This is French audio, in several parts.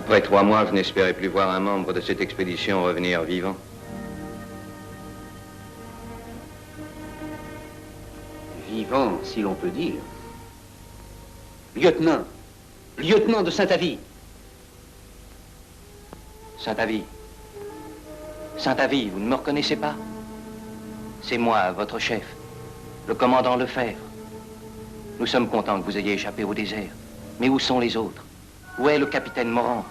Après 3 mois, je n'espérais plus voir un membre de cette expédition revenir vivant. Vivant, si l'on peut dire. Lieutenant. Lieutenant de Saint-Avy. Saint-Avy. Saint-Avy, vous ne me reconnaissez pas? C'est moi, votre chef, le commandant Lefebvre. Nous sommes contents que vous ayez échappé au désert. Mais où sont les autres? Où est le capitaine Morange?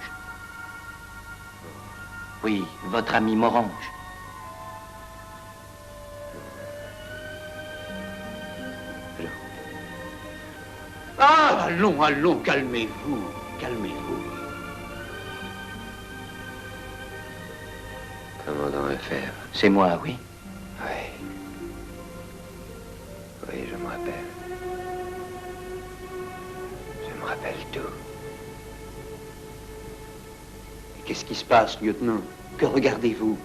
Oui, votre ami Morange. Ah, allons, allons, calmez-vous, calmez-vous. Commandant Lefebvre. C'est moi, oui. Oui. Oui, je me rappelle. Je me rappelle tout. Qu'est-ce qui se passe, lieutenant? Que regardez-vous?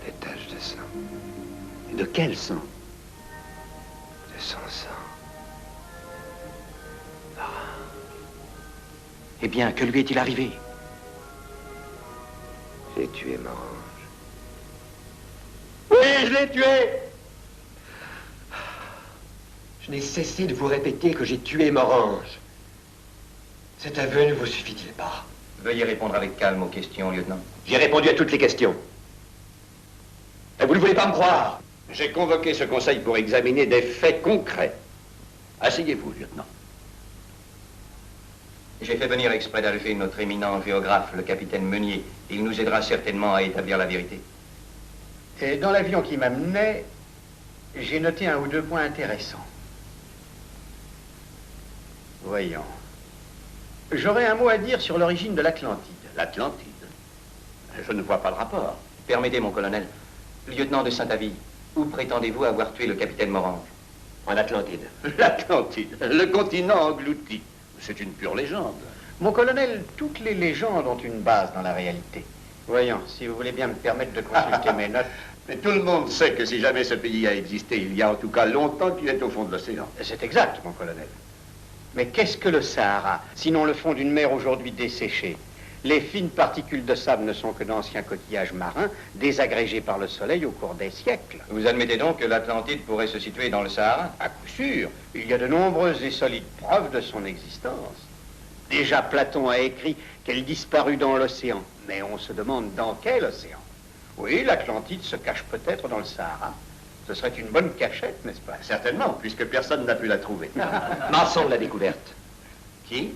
Des taches de sang. De quel sang? De son sang. Eh bien, que lui est-il arrivé? J'ai tué Morange. Oui, je l'ai tué! Je n'ai cessé de vous répéter que j'ai tué Morange. Cet aveu ne vous suffit-il pas? Veuillez répondre avec calme aux questions, lieutenant. J'ai répondu à toutes les questions. Et vous ne voulez pas me croire? J'ai convoqué ce conseil pour examiner des faits concrets. Asseyez-vous, lieutenant. J'ai fait venir exprès d'Alger notre éminent géographe, le capitaine Meunier. Il nous aidera certainement à établir la vérité. Et dans l'avion qui m'amenait, j'ai noté 1 ou 2 points intéressants. Voyons. J'aurais un mot à dire sur l'origine de l'Atlantide. L'Atlantide? Je ne vois pas le rapport. Permettez, mon colonel. Lieutenant de Saint-Avy, où prétendez-vous avoir tué le capitaine Morange? En Atlantide. L'Atlantide, le continent englouti. C'est une pure légende. Mon colonel, toutes les légendes ont une base dans la réalité. Voyons, si vous voulez bien me permettre de consulter mes notes. Mais tout le monde sait que si jamais ce pays a existé, il y a en tout cas longtemps qu'il est au fond de l'océan. C'est exact, mon colonel. Mais qu'est-ce que le Sahara, sinon le fond d'une mer aujourd'hui desséchée? Les fines particules de sable ne sont que d'anciens coquillages marins, désagrégés par le soleil au cours des siècles. Vous admettez donc que l'Atlantide pourrait se situer dans le Sahara? À coup sûr, il y a de nombreuses et solides preuves de son existence. Déjà, Platon a écrit qu'elle disparut dans l'océan. Mais on se demande dans quel océan? Oui, l'Atlantide se cache peut-être dans le Sahara. Ce serait une bonne cachette, n'est-ce pas? Certainement, puisque personne n'a pu la trouver. Masson l'a découverte. Qui?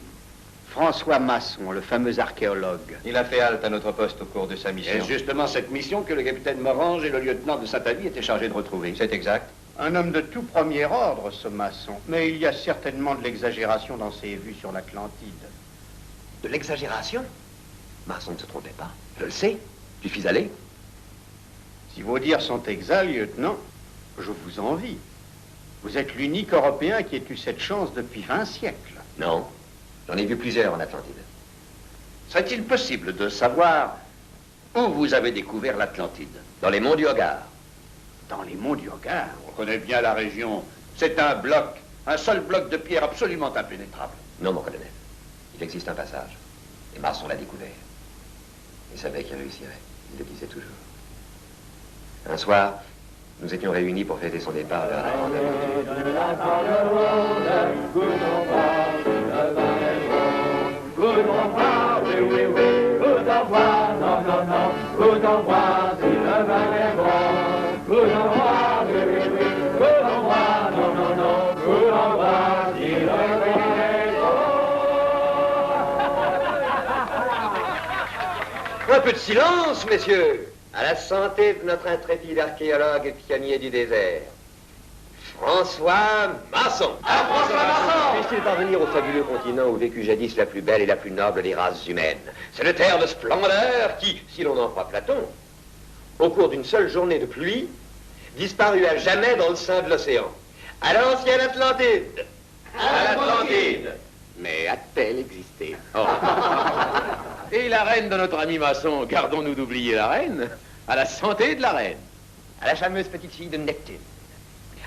François Masson, le fameux archéologue. Il a fait halte à notre poste au cours de sa mission. C'est justement cette mission que le capitaine Morange et le lieutenant de Saint-Avy étaient chargés de retrouver. C'est exact. Un homme de tout premier ordre, ce Masson. Mais il y a certainement de l'exagération dans ses vues sur l'Atlantide. De l'exagération? Masson ne se trompait pas. Je le sais. Tu suis allé. Si vos dires sont exacts, lieutenant, je vous envie. Vous êtes l'unique Européen qui ait eu cette chance depuis 20 siècles. Non. J'en ai vu plusieurs en Atlantide. Serait-il possible de savoir où vous avez découvert l'Atlantide? Dans les monts du Hogar. Dans les monts du Hogar? On connaît bien la région. C'est un bloc, un seul bloc de pierre absolument impénétrable. Non, mon colonel. Il existe un passage. Et Masson l'a découvert. Il savait qu'il réussirait. Il le disait toujours. Un soir, nous étions réunis pour fêter son départ vers la grande aventure. Un peu de silence, messieurs. À la santé de notre intrépide archéologue et pionnier du désert, François Masson. François Masson! Puisse-t-il parvenir au fabuleux continent où vécut jadis la plus belle et la plus noble des races humaines? C'est le terre de splendeur qui, si l'on en croit Platon, au cours d'une seule journée de pluie, disparut à jamais dans le sein de l'océan. À l'ancienne Atlantide. À l'Atlantide. Mais a-t-elle existé? Oh. Et la reine de notre ami Masson, gardons-nous d'oublier la reine? À la santé de la reine. À la fameuse petite fille de Neptune,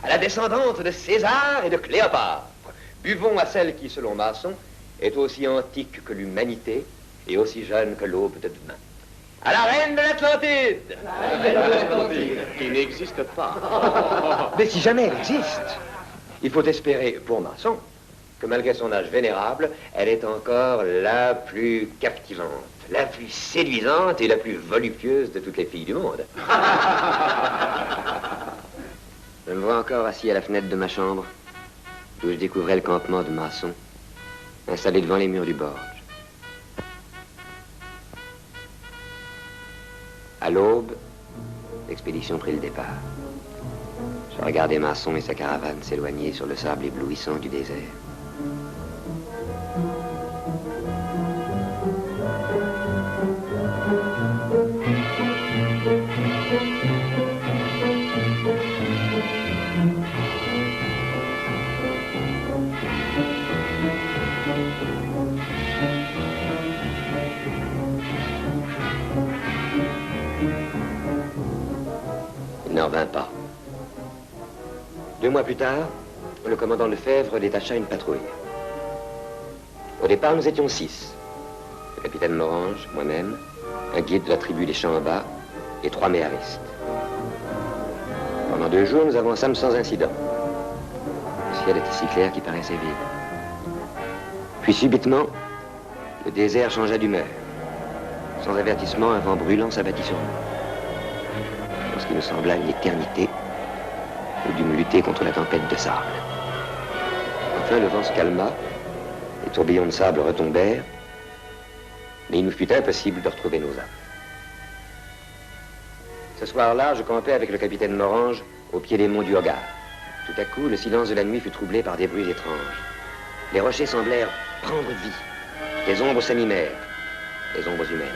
à la descendante de César et de Cléopâtre. Buvons à celle qui, selon Masson, est aussi antique que l'humanité et aussi jeune que l'aube de demain. À la reine de l'Atlantide! Qui n'existe pas. Mais si jamais elle existe, il faut espérer, pour Masson, que malgré son âge vénérable, elle est encore la plus captivante, la plus séduisante et la plus voluptueuse de toutes les filles du monde. Je me vois encore assis à la fenêtre de ma chambre, où je découvrais le campement de Masson, installé devant les murs du Borge. À l'aube, l'expédition prit le départ. Je regardais Masson et sa caravane s'éloigner sur le sable éblouissant du désert. Il n'en vint pas. 2 mois plus tard, le commandant Lefebvre détacha une patrouille. Au départ, nous étions 6. Le capitaine Morange, moi-même, un guide de la tribu des Champs en Bas et 3 méharistes. Pendant 2 jours, nous avançâmes sans incident. Le ciel était si clair qu'il paraissait vide. Puis subitement, le désert changea d'humeur. Sans avertissement, un vent brûlant s'abattit sur nous. Lorsqu'il nous sembla une éternité, nous dûmes lutter contre la tempête de sable. Enfin, le vent se calma, les tourbillons de sable retombèrent, mais il nous fut impossible de retrouver nos âmes. Ce soir-là, je campais avec le capitaine Morange au pied des monts du Hogar. Tout à coup, le silence de la nuit fut troublé par des bruits étranges. Les rochers semblèrent prendre vie. Des ombres s'animèrent, des ombres humaines.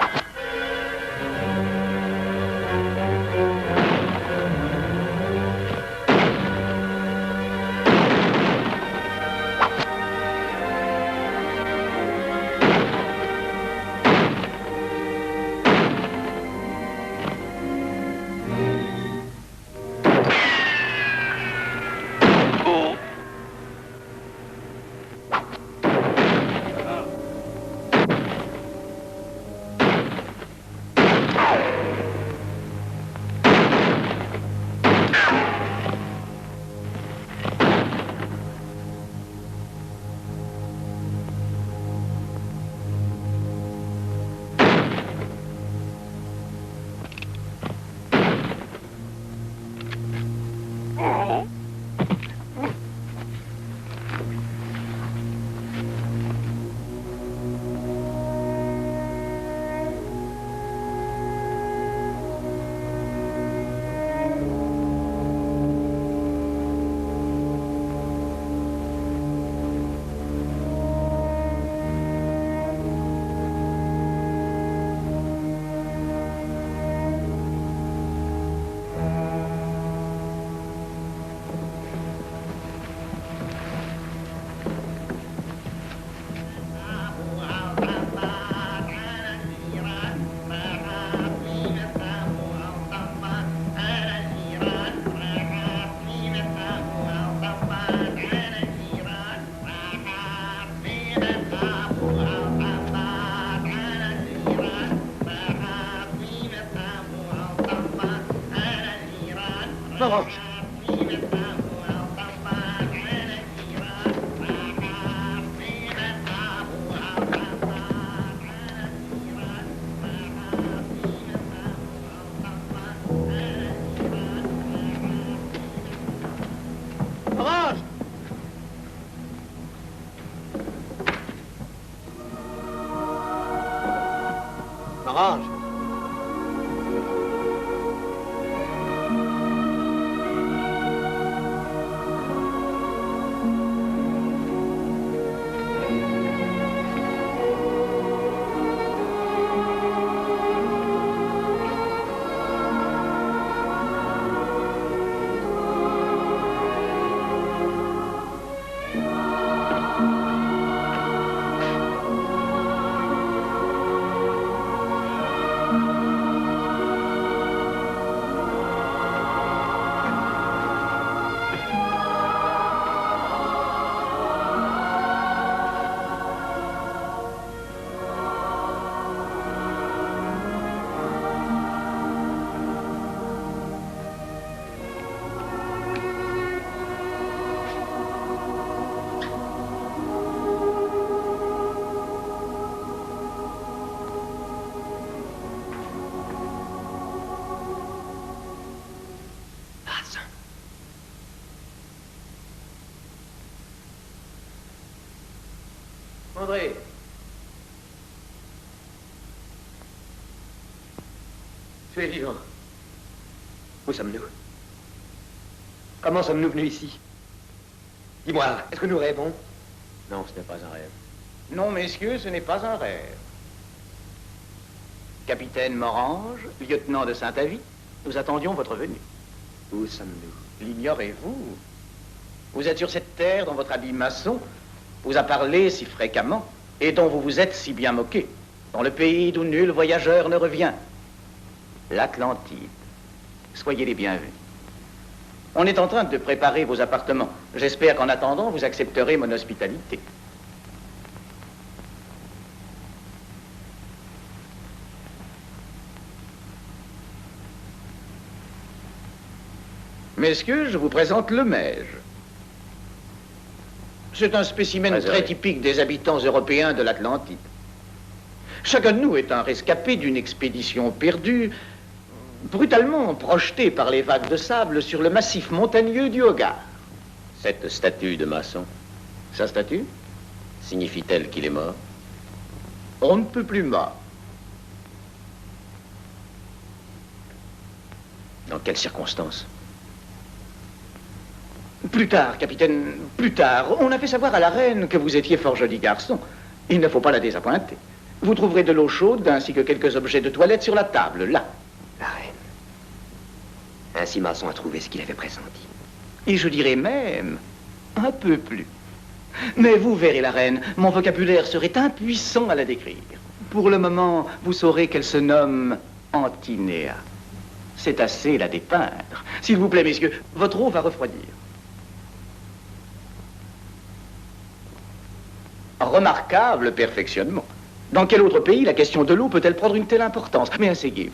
Morange! Morange! Morange! André. Tu es vivant. Où sommes-nous? Comment sommes-nous venus ici? Dis-moi, est-ce que nous rêvons? Non, ce n'est pas un rêve. Non, messieurs, ce n'est pas un rêve. Capitaine Morange, lieutenant de Saint-Avit, nous attendions votre venue. Où sommes-nous? L'ignorez-vous? Vous êtes sur cette terre dont votre habit maçon vous a parlé si fréquemment et dont vous vous êtes si bien moqué, dans le pays d'où nul voyageur ne revient, l'Atlantide. Soyez les bienvenus. On est en train de préparer vos appartements. J'espère qu'en attendant, vous accepterez mon hospitalité. Messieurs, je vous présente le Meige. C'est un spécimen très typique des habitants européens de l'Atlantide. Chacun de nous est un rescapé d'une expédition perdue, brutalement projeté par les vagues de sable sur le massif montagneux du Hogar. Cette statue de maçon Sa statue? signifie-t-elle qu'il est mort? On ne peut plus mort. Dans quelles circonstances? Plus tard, capitaine, plus tard. On a fait savoir à la reine que vous étiez fort joli garçon. Il ne faut pas la désappointer. Vous trouverez de l'eau chaude ainsi que quelques objets de toilette sur la table, là. La reine. Ainsi Masson a trouvé ce qu'il avait pressenti. Et je dirais même un peu plus. Mais vous verrez la reine, mon vocabulaire serait impuissant à la décrire. Pour le moment, vous saurez qu'elle se nomme Antinéa. C'est assez la dépeindre. S'il vous plaît, messieurs, votre eau va refroidir. Remarquable perfectionnement. Dans quel autre pays la question de l'eau peut-elle prendre une telle importance? Mais asseyez-vous.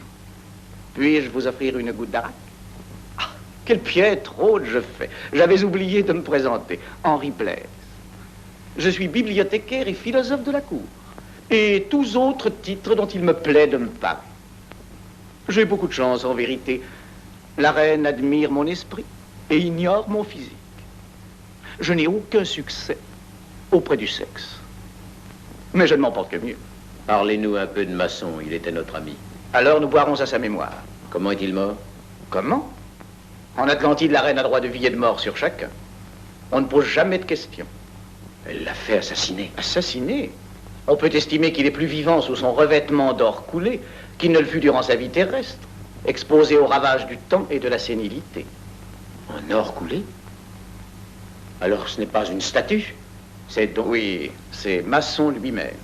Puis-je vous offrir une goutte d'arac? Ah, quelle piètre hôte je fais. J'avais oublié de me présenter. Henri Blaise. Je suis bibliothécaire et philosophe de la cour. Et tous autres titres dont il me plaît de me parler. J'ai beaucoup de chance, en vérité. La reine admire mon esprit et ignore mon physique. Je n'ai aucun succès auprès du sexe. Mais je ne m'en porte que mieux. Parlez-nous un peu de Masson, il était notre ami. Alors nous boirons à sa mémoire. Comment est-il mort? Comment? En Atlantide, la reine a droit de vie et de mort sur chacun. On ne pose jamais de questions. Elle l'a fait assassiner. Assassiné? On peut estimer qu'il est plus vivant sous son revêtement d'or coulé qu'il ne le fut durant sa vie terrestre, exposé aux ravages du temps et de la sénilité. En or coulé? Alors ce n'est pas une statue? C'est donc... Oui, c'est Masson lui-même.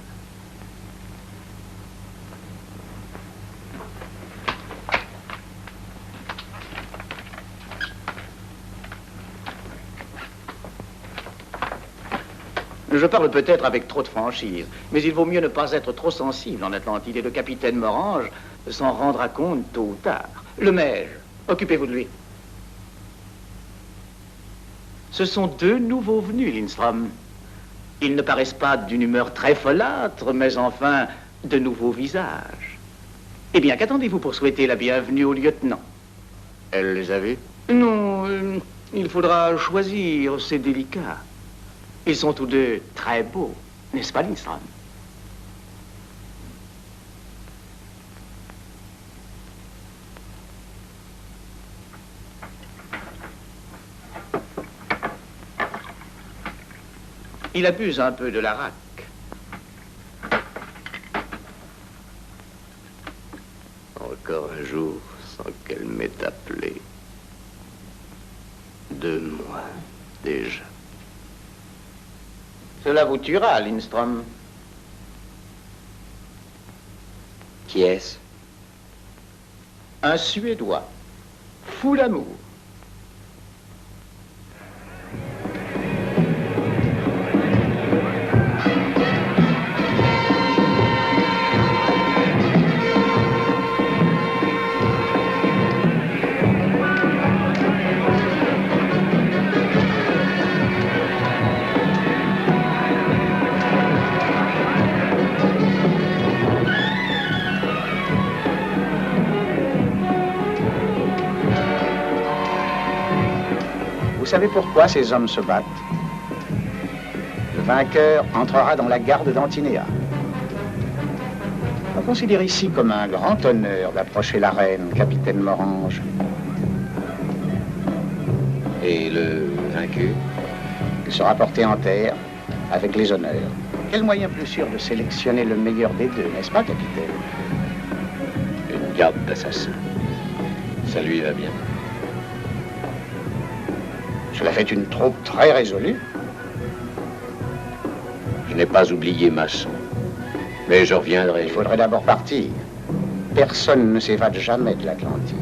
Je parle peut-être avec trop de franchise, mais il vaut mieux ne pas être trop sensible en Atlantide et le capitaine Morange s'en rendra compte tôt ou tard. Le Meige, occupez-vous de lui. Ce sont deux nouveaux venus, Lindstrom. Ils ne paraissent pas d'une humeur très folâtre, mais enfin de nouveaux visages. Eh bien, qu'attendez-vous pour souhaiter la bienvenue au lieutenant? Elle les a vus? Non, il faudra choisir, c'est délicat. Ils sont tous deux très beaux, n'est-ce pas, Lindstrom? Il abuse un peu de l'arac. Encore un jour sans qu'elle m'ait appelé. 2 mois déjà. Cela vous tuera, Lindstrom. Qui est-ce? Un Suédois, fou d'amour. Vous savez pourquoi ces hommes se battent? Je vainqueur entrera dans la garde d'Antinéa. On considère ici comme un grand honneur d'approcher la reine, capitaine Morange. Et le vaincu? Il sera porté en terre avec les honneurs. Quel moyen plus sûr de sélectionner le meilleur des deux, n'est-ce pas, capitaine? Une garde d'assassins. Ça lui va bien. Cela fait une troupe très résolue. Je n'ai pas oublié Masson. Mais je reviendrai. Il faudrait d'abord partir. Personne ne s'évade jamais de l'Atlantide.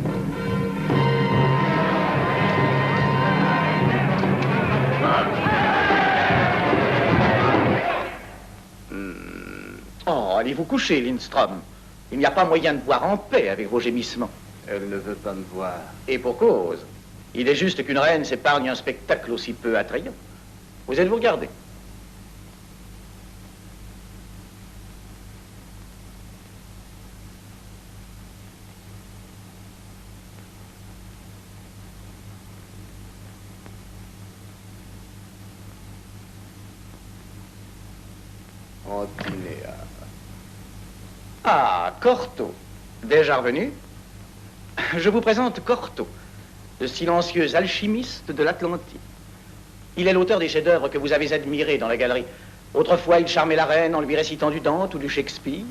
Oh, allez vous coucher, Lindstrom. Il n'y a pas moyen de voir en paix avec vos gémissements. Elle ne veut pas me voir. Et pour cause. Il est juste qu'une reine s'épargne un spectacle aussi peu attrayant. Vous êtes-vous regardé? Antinéa. Ah, Corto. Déjà revenu? Je vous présente Corto, le silencieux alchimiste de l'Atlantide. Il est l'auteur des chefs-d'œuvre que vous avez admirés dans la galerie. Autrefois, il charmait la reine en lui récitant du Dante ou du Shakespeare.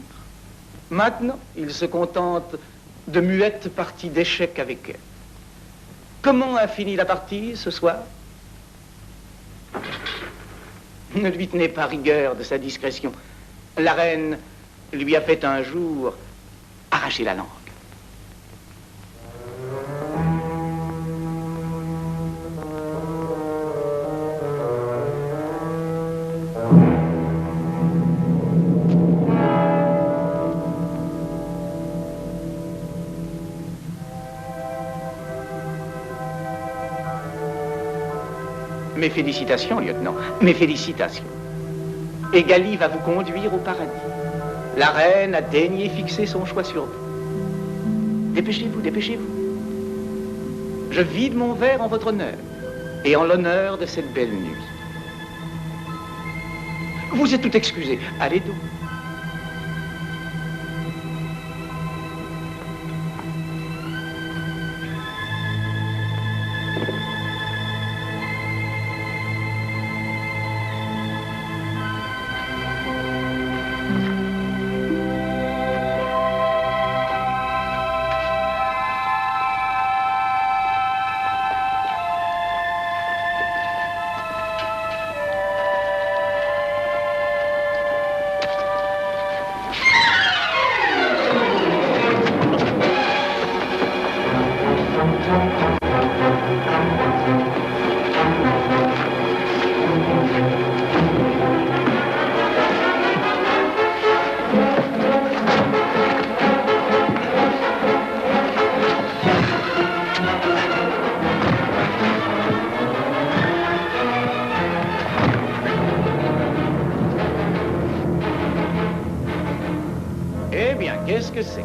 Maintenant, il se contente de muettes parties d'échecs avec elle. Comment a fini la partie ce soir? Ne lui tenez pas rigueur de sa discrétion. La reine lui a fait un jour arracher la langue. Mes félicitations, lieutenant. Mes félicitations. Egali va vous conduire au paradis. La reine a daigné fixer son choix sur vous. Dépêchez-vous, dépêchez-vous. Je vide mon verre en votre honneur et en l'honneur de cette belle nuit. Vous êtes tout excusé. Allez donc.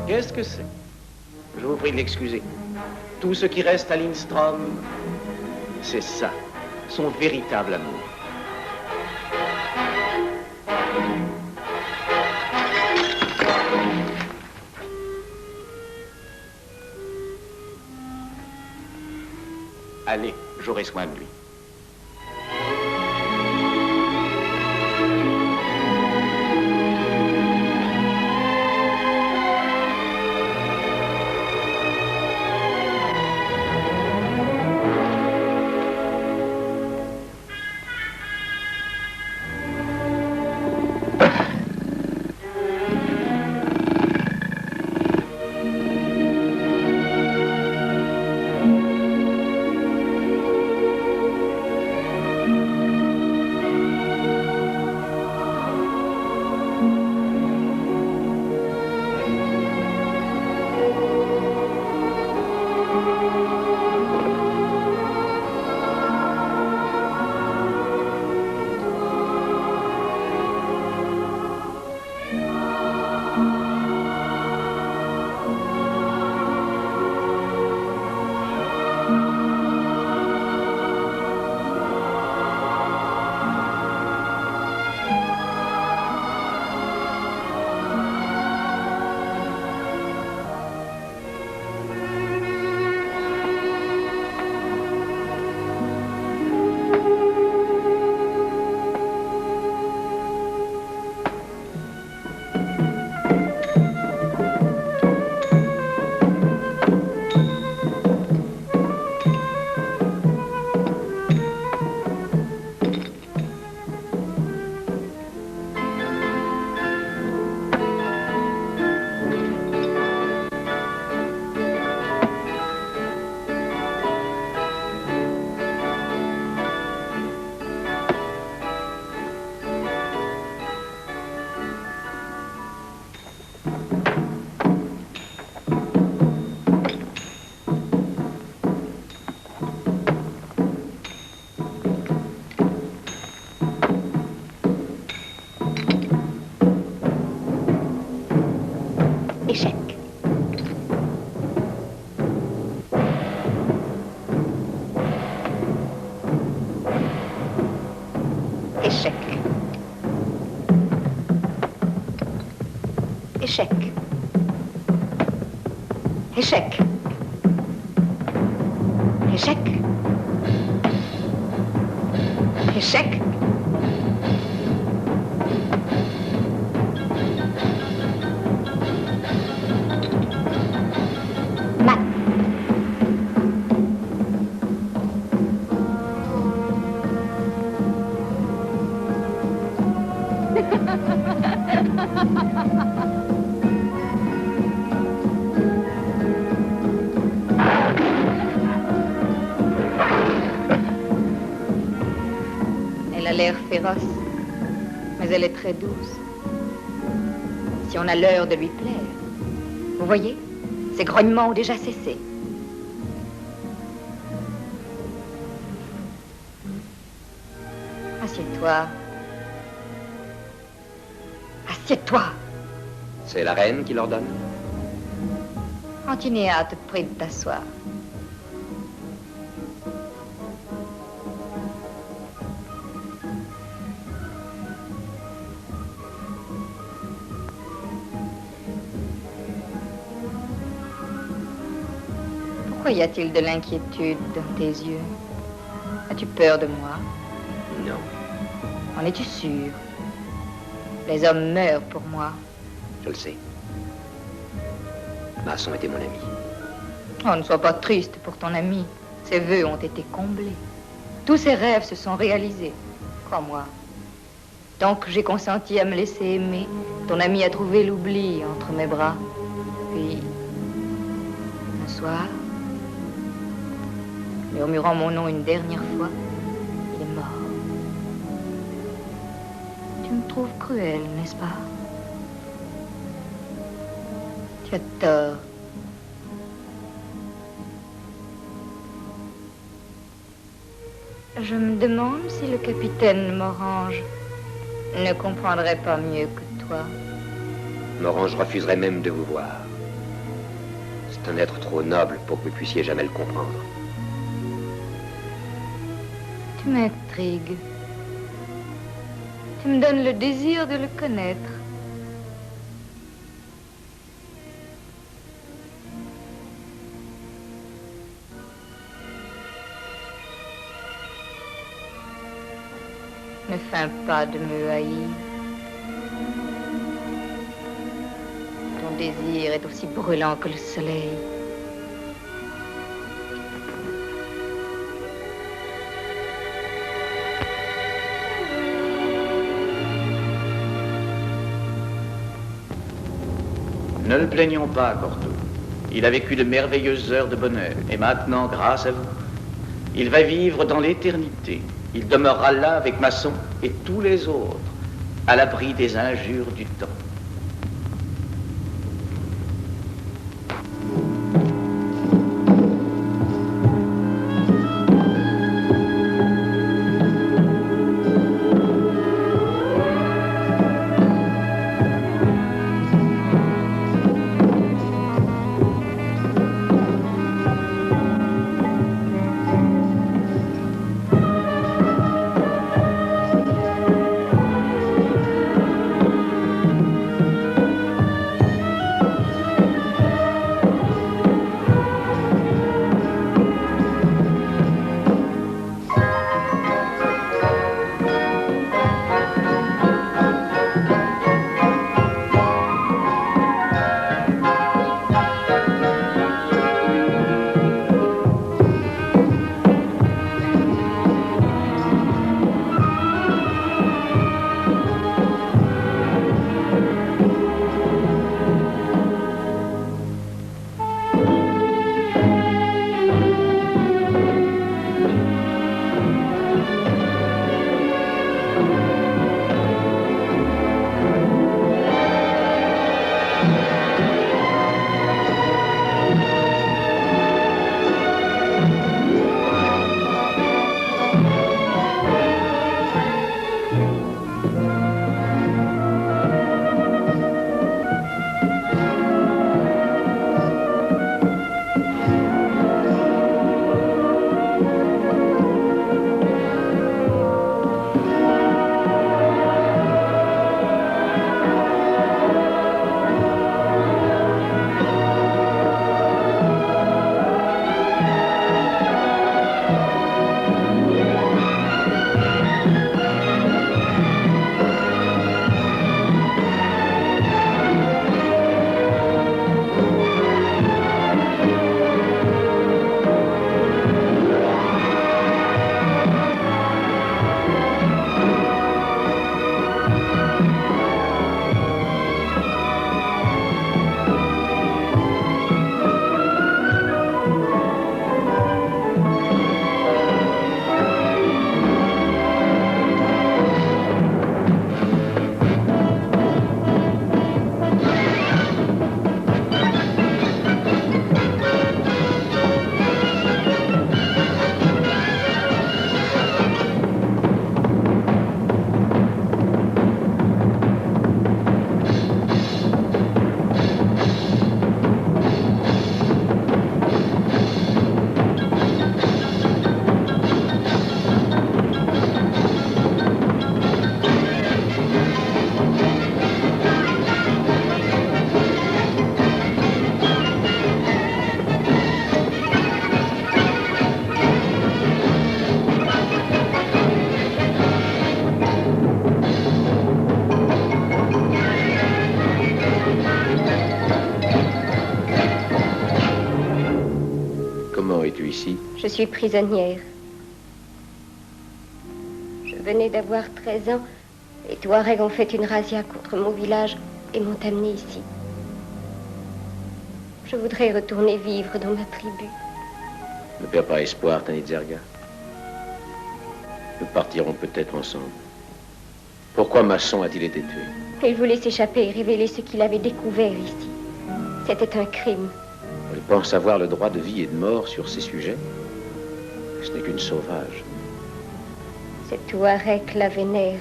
Qu'est-ce que c'est? Je vous prie de l'excuser. Tout ce qui reste à Lindstrom, c'est ça, son véritable amour. Allez, j'aurai soin de lui. Échec. Échec. Échec. Échec. Mat. Elle a l'air féroce, mais elle est très douce. Si on a l'heure de lui plaire. Vous voyez, ses grognements ont déjà cessé. Assieds-toi. Assieds-toi. C'est la reine qui l'ordonne. Antinéa te prie de t'asseoir. Pourquoi y a-t-il de l'inquiétude dans tes yeux? As-tu peur de moi? Non. En es-tu sûr? Les hommes meurent pour moi. Je le sais. Masson était mon ami. Oh, ne sois pas triste pour ton ami. Ses vœux ont été comblés. Tous ses rêves se sont réalisés. Crois-moi. Tant que j'ai consenti à me laisser aimer, ton ami a trouvé l'oubli entre mes bras. Puis, un soir, murmurant mon nom une dernière fois, il est mort. Tu me trouves cruel, n'est-ce pas? Tu as tort. Je me demande si le capitaine Morange ne comprendrait pas mieux que toi. Morange refuserait même de vous voir. C'est un être trop noble pour que vous puissiez jamais le comprendre. Tu m'intrigues. Tu me donnes le désir de le connaître. Ne feins pas de me haïr. Ton désir est aussi brûlant que le soleil. Ne le plaignons pas, Cortot. Il a vécu de merveilleuses heures de bonheur. Et maintenant, grâce à vous, il va vivre dans l'éternité. Il demeurera là avec Masson et tous les autres, à l'abri des injures du temps. Comment es-tu ici? Je suis prisonnière. Je venais d'avoir 13 ans. Les Touaregs ont fait une razzia contre mon village et m'ont amenée ici. Je voudrais retourner vivre dans ma tribu. Ne perds pas espoir, Tanizerga. Nous partirons peut-être ensemble. Pourquoi Masson a-t-il été tué? Il voulait s'échapper et révéler ce qu'il avait découvert ici. C'était un crime. Elle pense avoir le droit de vie et de mort sur ces sujets. Ce n'est qu'une sauvage. Ces Touaregs la vénèrent.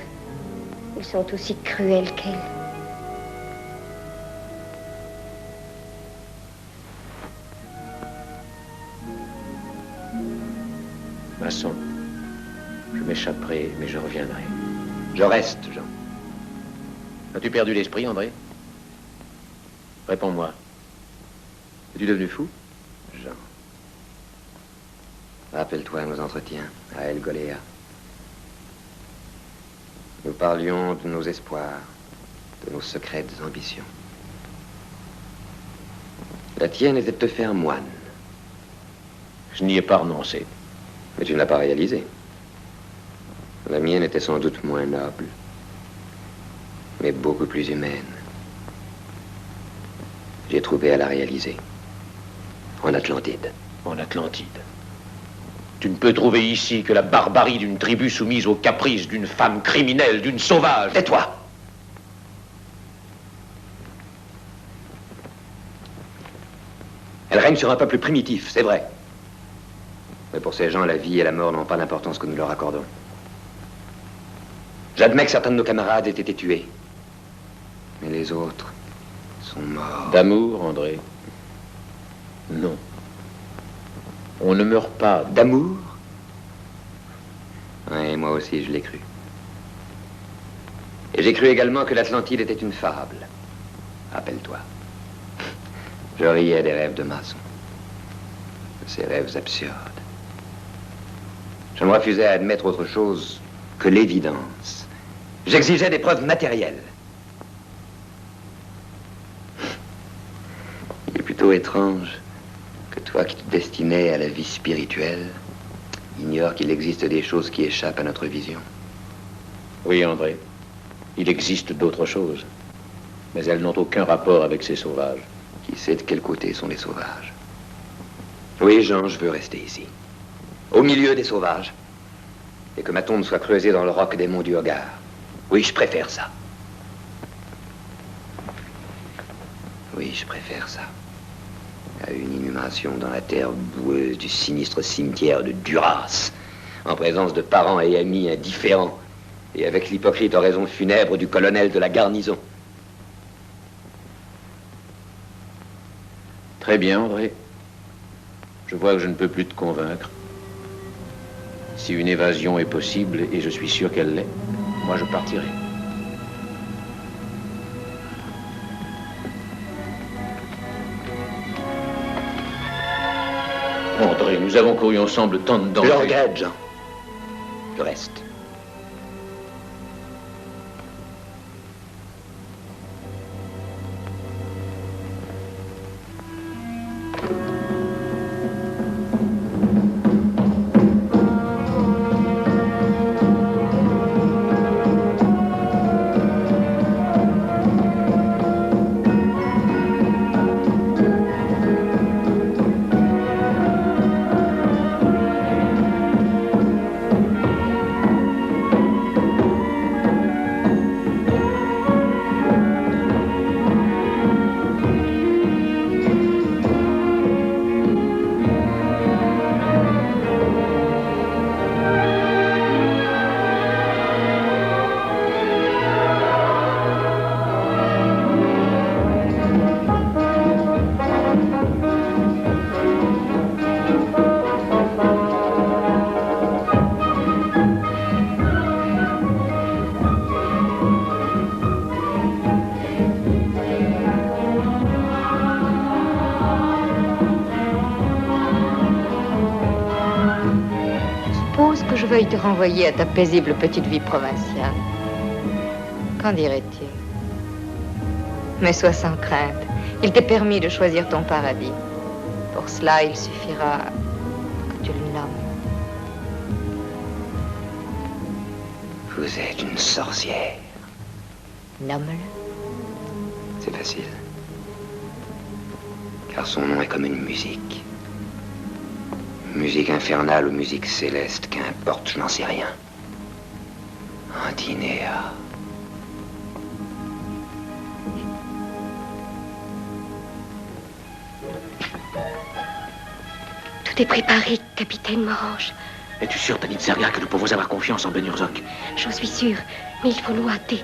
Ils sont aussi cruels qu'elle. Masson, je m'échapperai, mais je reviendrai. Je reste, Jean. As-tu perdu l'esprit, André? Réponds-moi. Es-tu devenu fou? Jean. Rappelle-toi nos entretiens à El Golea. Nous parlions de nos espoirs, de nos secrètes ambitions. La tienne était de te faire moine. Je n'y ai pas renoncé. Mais tu ne l'as pas réalisé. La mienne était sans doute moins noble, mais beaucoup plus humaine. J'ai trouvé à la réaliser. En Atlantide. En Atlantide. Tu ne peux trouver ici que la barbarie d'une tribu soumise aux caprices d'une femme criminelle, d'une sauvage. Tais-toi! Elle règne sur un peuple primitif, c'est vrai. Mais pour ces gens, la vie et la mort n'ont pas l'importance que nous leur accordons. J'admets que certains de nos camarades aient été tués. Mais les autres sont morts. D'amour, André? Non. On ne meurt pas. D'amour? Oui, moi aussi, je l'ai cru. Et j'ai cru également que l'Atlantide était une fable. Rappelle-toi. Je riais des rêves de Masson. De ces rêves absurdes. Je me refusais à admettre autre chose que l'évidence. J'exigeais des preuves matérielles. Il est plutôt étrange que toi qui te destinais à la vie spirituelle ignores qu'il existe des choses qui échappent à notre vision. Oui, André. Il existe d'autres choses. Mais elles n'ont aucun rapport avec ces sauvages. Qui sait de quel côté sont les sauvages? Oui, Jean, je veux rester ici. Au milieu des sauvages. Et que ma tombe soit creusée dans le roc des monts du Hogar. Oui, je préfère ça. Oui, je préfère ça. À une inhumation dans la terre boueuse du sinistre cimetière de Duras. En présence de parents et amis indifférents. Et avec l'hypocrite oraison funèbre du colonel de la garnison. Très bien, André. Je vois que je ne peux plus te convaincre. Si une évasion est possible, et je suis sûr qu'elle l'est, moi je partirai. André, nous avons couru ensemble tant de dangers. Je le regrette, Jean. Je reste. Je veuille te renvoyer à ta paisible petite vie provinciale. Qu'en dirais-tu? Mais sois sans crainte. Il t'est permis de choisir ton paradis. Pour cela, il suffira tu le nommes. Vous êtes une sorcière. Nomme-le. C'est facile. Car son nom est comme une musique. Musique infernale ou musique céleste, qu'importe, je n'en sais rien. Antinéa. Tout est préparé, capitaine Morange. Es-tu sûr, Tanit Zerga, que nous pouvons avoir confiance en Ben Urzok? J'en suis sûre, mais il faut nous hâter.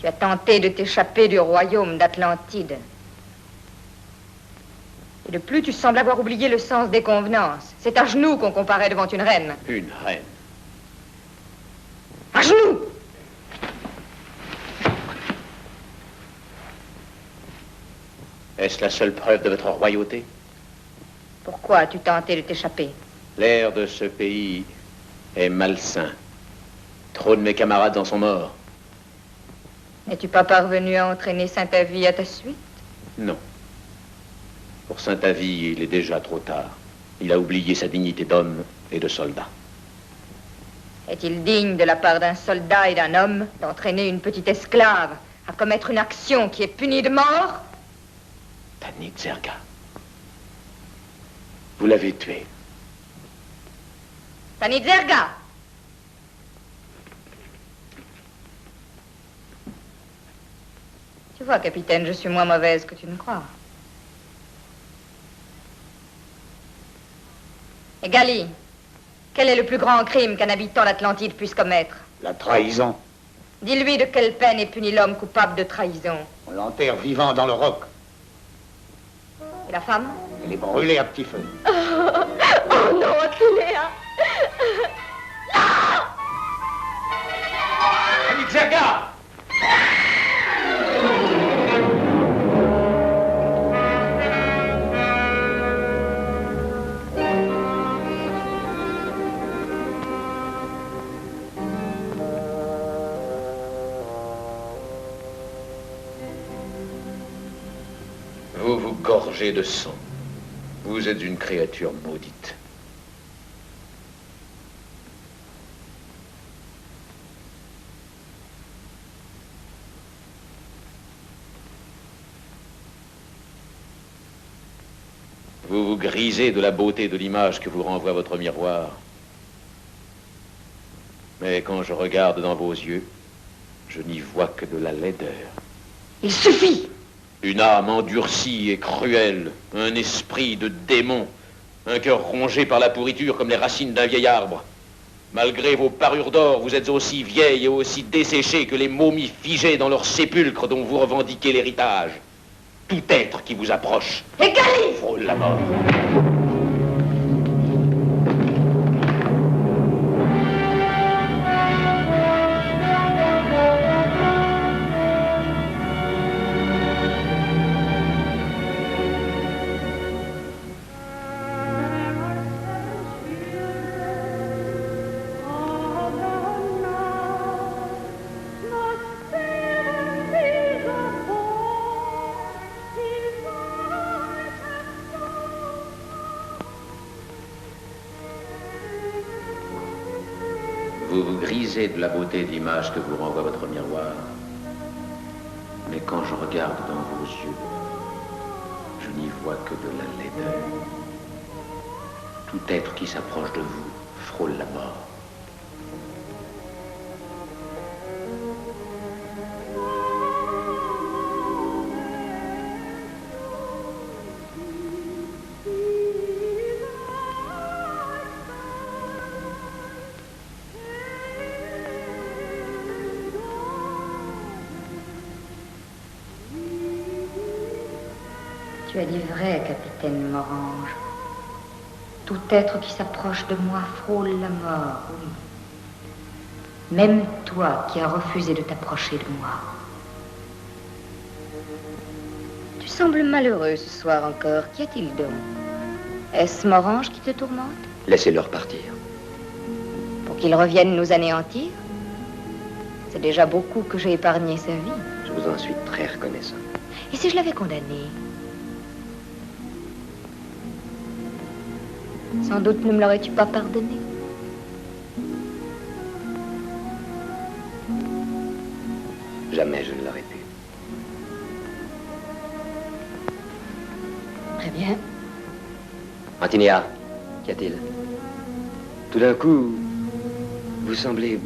Tu as tenté de t'échapper du royaume d'Atlantide. Et de plus, tu sembles avoir oublié le sens des convenances. C'est à genoux qu'on comparait devant une reine. Une reine. À genoux! Est-ce la seule preuve de votre royauté? Pourquoi as-tu tenté de t'échapper? L'air de ce pays est malsain. Trop de mes camarades en sont morts. N'es-tu pas parvenu à entraîner Saint-Avie à ta suite? Non. Pour Saint-Avie, il est déjà trop tard. Il a oublié sa dignité d'homme et de soldat. Est-il digne de la part d'un soldat et d'un homme d'entraîner une petite esclave à commettre une action qui est punie de mort? Tanit Zerga. Vous l'avez tué. Tanit Zerga! Tu vois, capitaine, je suis moins mauvaise que tu ne crois. Et Gali, quel est le plus grand crime qu'un habitant d'Atlantide puisse commettre? La trahison. Dis-lui de quelle peine est puni l'homme coupable de trahison. On l'enterre vivant dans le roc. Et la femme? Elle est brûlée à petit feu. Oh non, Antinéa! Tanit Zerga! Vous vous gorgez de sang. Vous êtes une créature maudite. Vous vous grisez de la beauté de l'image que vous renvoie votre miroir. Mais quand je regarde dans vos yeux, je n'y vois que de la laideur. Il suffit! Une âme endurcie et cruelle, un esprit de démon, un cœur rongé par la pourriture comme les racines d'un vieil arbre. Malgré vos parures d'or, vous êtes aussi vieille et aussi desséchée que les momies figées dans leur sépulcre dont vous revendiquez l'héritage. Tout être qui vous approche frôle la mort. Vous vous grisez de la beauté de l'image que vous renvoie votre miroir. Mais quand je regarde dans vos yeux, je n'y vois que de la laideur. Tout être qui s'approche de vous frôle la mort. Tu as dit vrai, capitaine Morange. Tout être qui s'approche de moi frôle la mort, oui. Même toi qui as refusé de t'approcher de moi. Tu sembles malheureux ce soir encore. Qu'y a-t-il donc? Est-ce Morange qui te tourmente? Laissez-le repartir. Pour qu'il revienne nous anéantir? C'est déjà beaucoup que j'ai épargné sa vie. Je vous en suis très reconnaissant. Et si je l'avais condamné? Sans doute ne me l'aurais-tu pas pardonné. Jamais je ne l'aurais pu. Très bien. Antinia, qu'y a-t-il? Tout d'un coup, vous semblez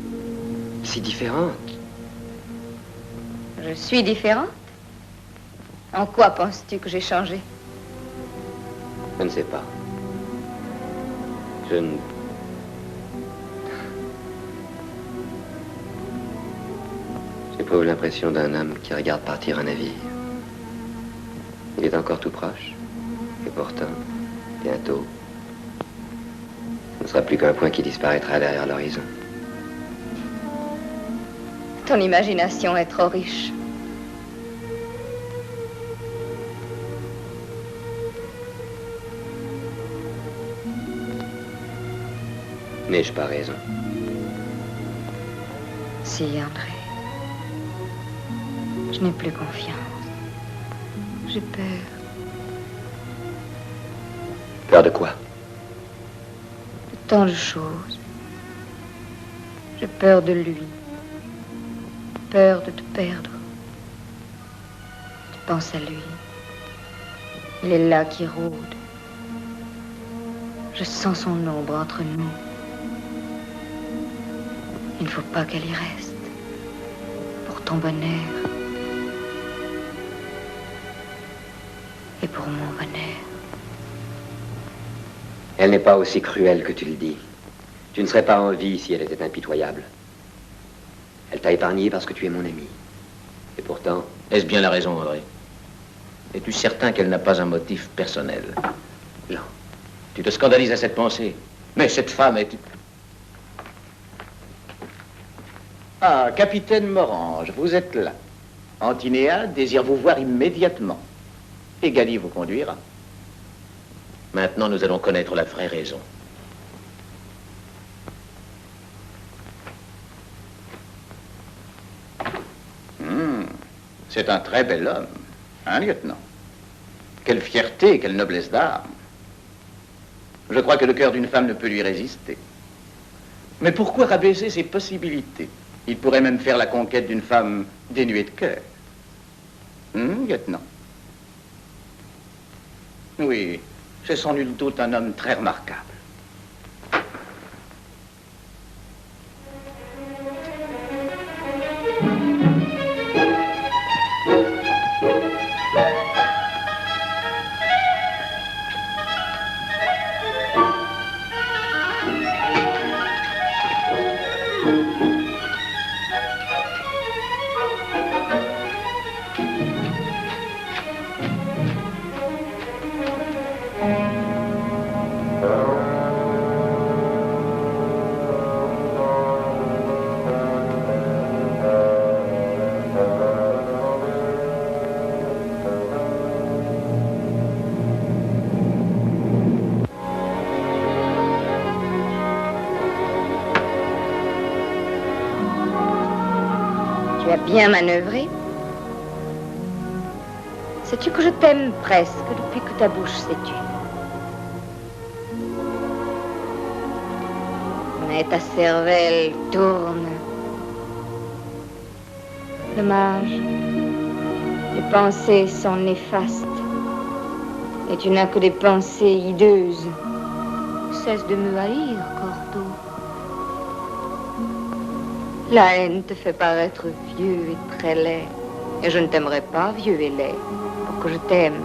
si différente. Je suis différente? En quoi penses-tu que j'ai changé? Je ne sais pas. Je ne... J'éprouve l'impression d'un homme qui regarde partir un navire. Il est encore tout proche. Et pourtant, bientôt, ce ne sera plus qu'un point qui disparaîtra derrière l'horizon. Ton imagination est trop riche. N'ai-je pas raison? Si, André. Je n'ai plus confiance. J'ai peur. Peur de quoi? De tant de choses. J'ai peur de lui. Peur de te perdre. Tu penses à lui. Il est là qui rôde. Je sens son ombre entre nous. Il ne faut pas qu'elle y reste. Pour ton bonheur. Et pour mon bonheur. Elle n'est pas aussi cruelle que tu le dis. Tu ne serais pas en vie si elle était impitoyable. Elle t'a épargné parce que tu es mon ami. Et pourtant... Est-ce bien la raison, André? Es-tu certain qu'elle n'a pas un motif personnel? Non. Tu te scandalises à cette pensée. Mais cette femme est... Ah, capitaine Morange, vous êtes là. Antinéa désire vous voir immédiatement. Et Gali vous conduira. Maintenant, nous allons connaître la vraie raison. C'est un très bel homme, hein, lieutenant? Quelle fierté, quelle noblesse d'âme. Je crois que le cœur d'une femme ne peut lui résister. Mais pourquoi rabaisser ses possibilités? Il pourrait même faire la conquête d'une femme dénuée de cœur. Lieutenant? Oui, c'est sans nul doute un homme très remarquable. Tu as bien manœuvré. Sais-tu que je t'aime presque depuis que ta bouche s'est tue? Mais ta cervelle tourne. Dommage. Les pensées sont néfastes. Et tu n'as que des pensées hideuses. Cesse de me haïr, Cordo. La haine te fait paraître vieux et très laid. Et je ne t'aimerai pas, vieux et laid. Pour que je t'aime,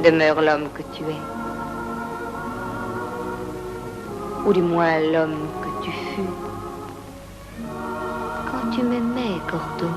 demeure l'homme que tu es. Ou du moins l'homme que tu fus. Quand tu m'aimais, Cordo.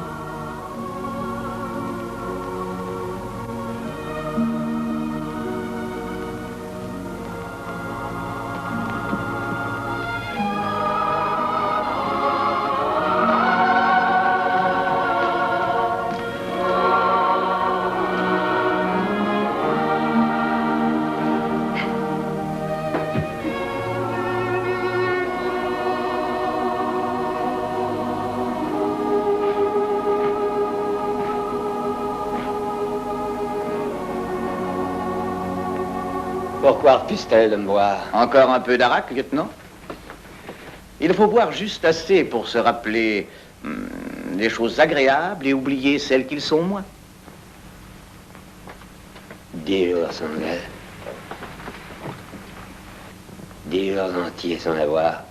Pourquoi refuse-t-elle de me boire? Encore un peu d'arak, lieutenant? Il faut boire juste assez pour se rappeler des choses agréables et oublier celles qu'ils sont moins. 10 jours sans elle. 10 jours entiers sans la voir.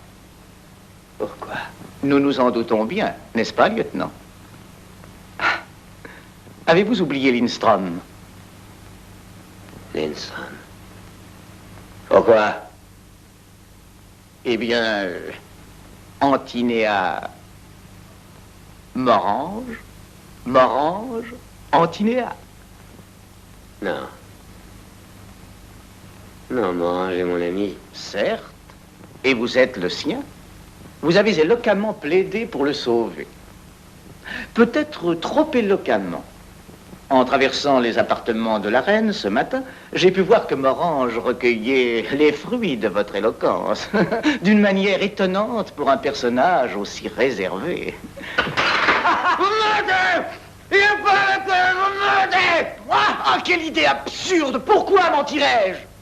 Pourquoi? Nous nous en doutons bien, n'est-ce pas, lieutenant? Avez-vous oublié Lindstrom? Lindstrom. Pourquoi? Eh bien, Antinéa, Morange, Morange, Antinéa. Non. Non, Morange est mon ami. Certes, et vous êtes le sien. Vous avez éloquemment plaidé pour le sauver. Peut-être trop éloquemment. En traversant les appartements de la reine ce matin, j'ai pu voir que Morange recueillait les fruits de votre éloquence, d'une manière étonnante pour un personnage aussi réservé. Vous m'aidez! Il faut que vous m'aidez! Ah, quelle idée absurde! Pourquoi mentirais-je?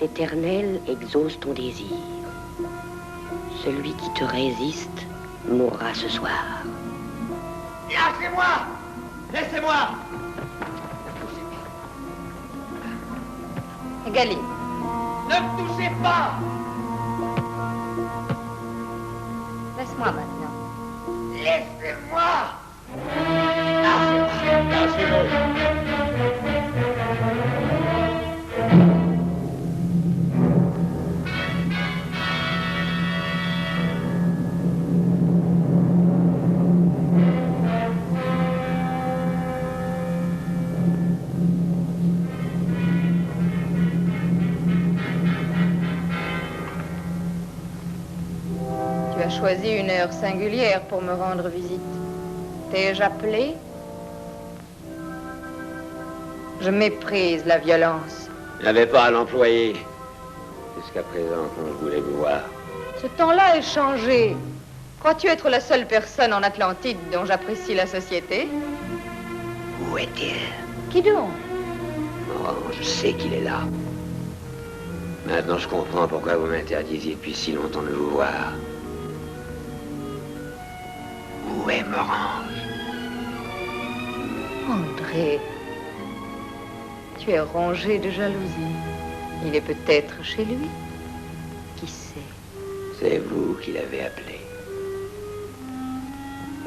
Éternel exauce ton désir. Celui qui te résiste mourra ce soir. Lâchez-moi! Laissez-moi! Gali. Ne me touchez pas! Laisse-moi maintenant. Laissez-moi! Tu as choisi une heure singulière pour me rendre visite. T'ai-je appelé? Je méprise la violence. Je n'avais pas à l'employer. Jusqu'à présent, quand je voulais vous voir. Ce temps-là est changé. Crois-tu être la seule personne en Atlantide dont j'apprécie la société? Où est-il? Qui donc? Oh, je sais qu'il est là. Maintenant, je comprends pourquoi vous m'interdisiez depuis si longtemps de vous voir. Où est Morange? André, tu es rongé de jalousie. Il est peut-être chez lui. Qui sait? C'est vous qui l'avez appelé.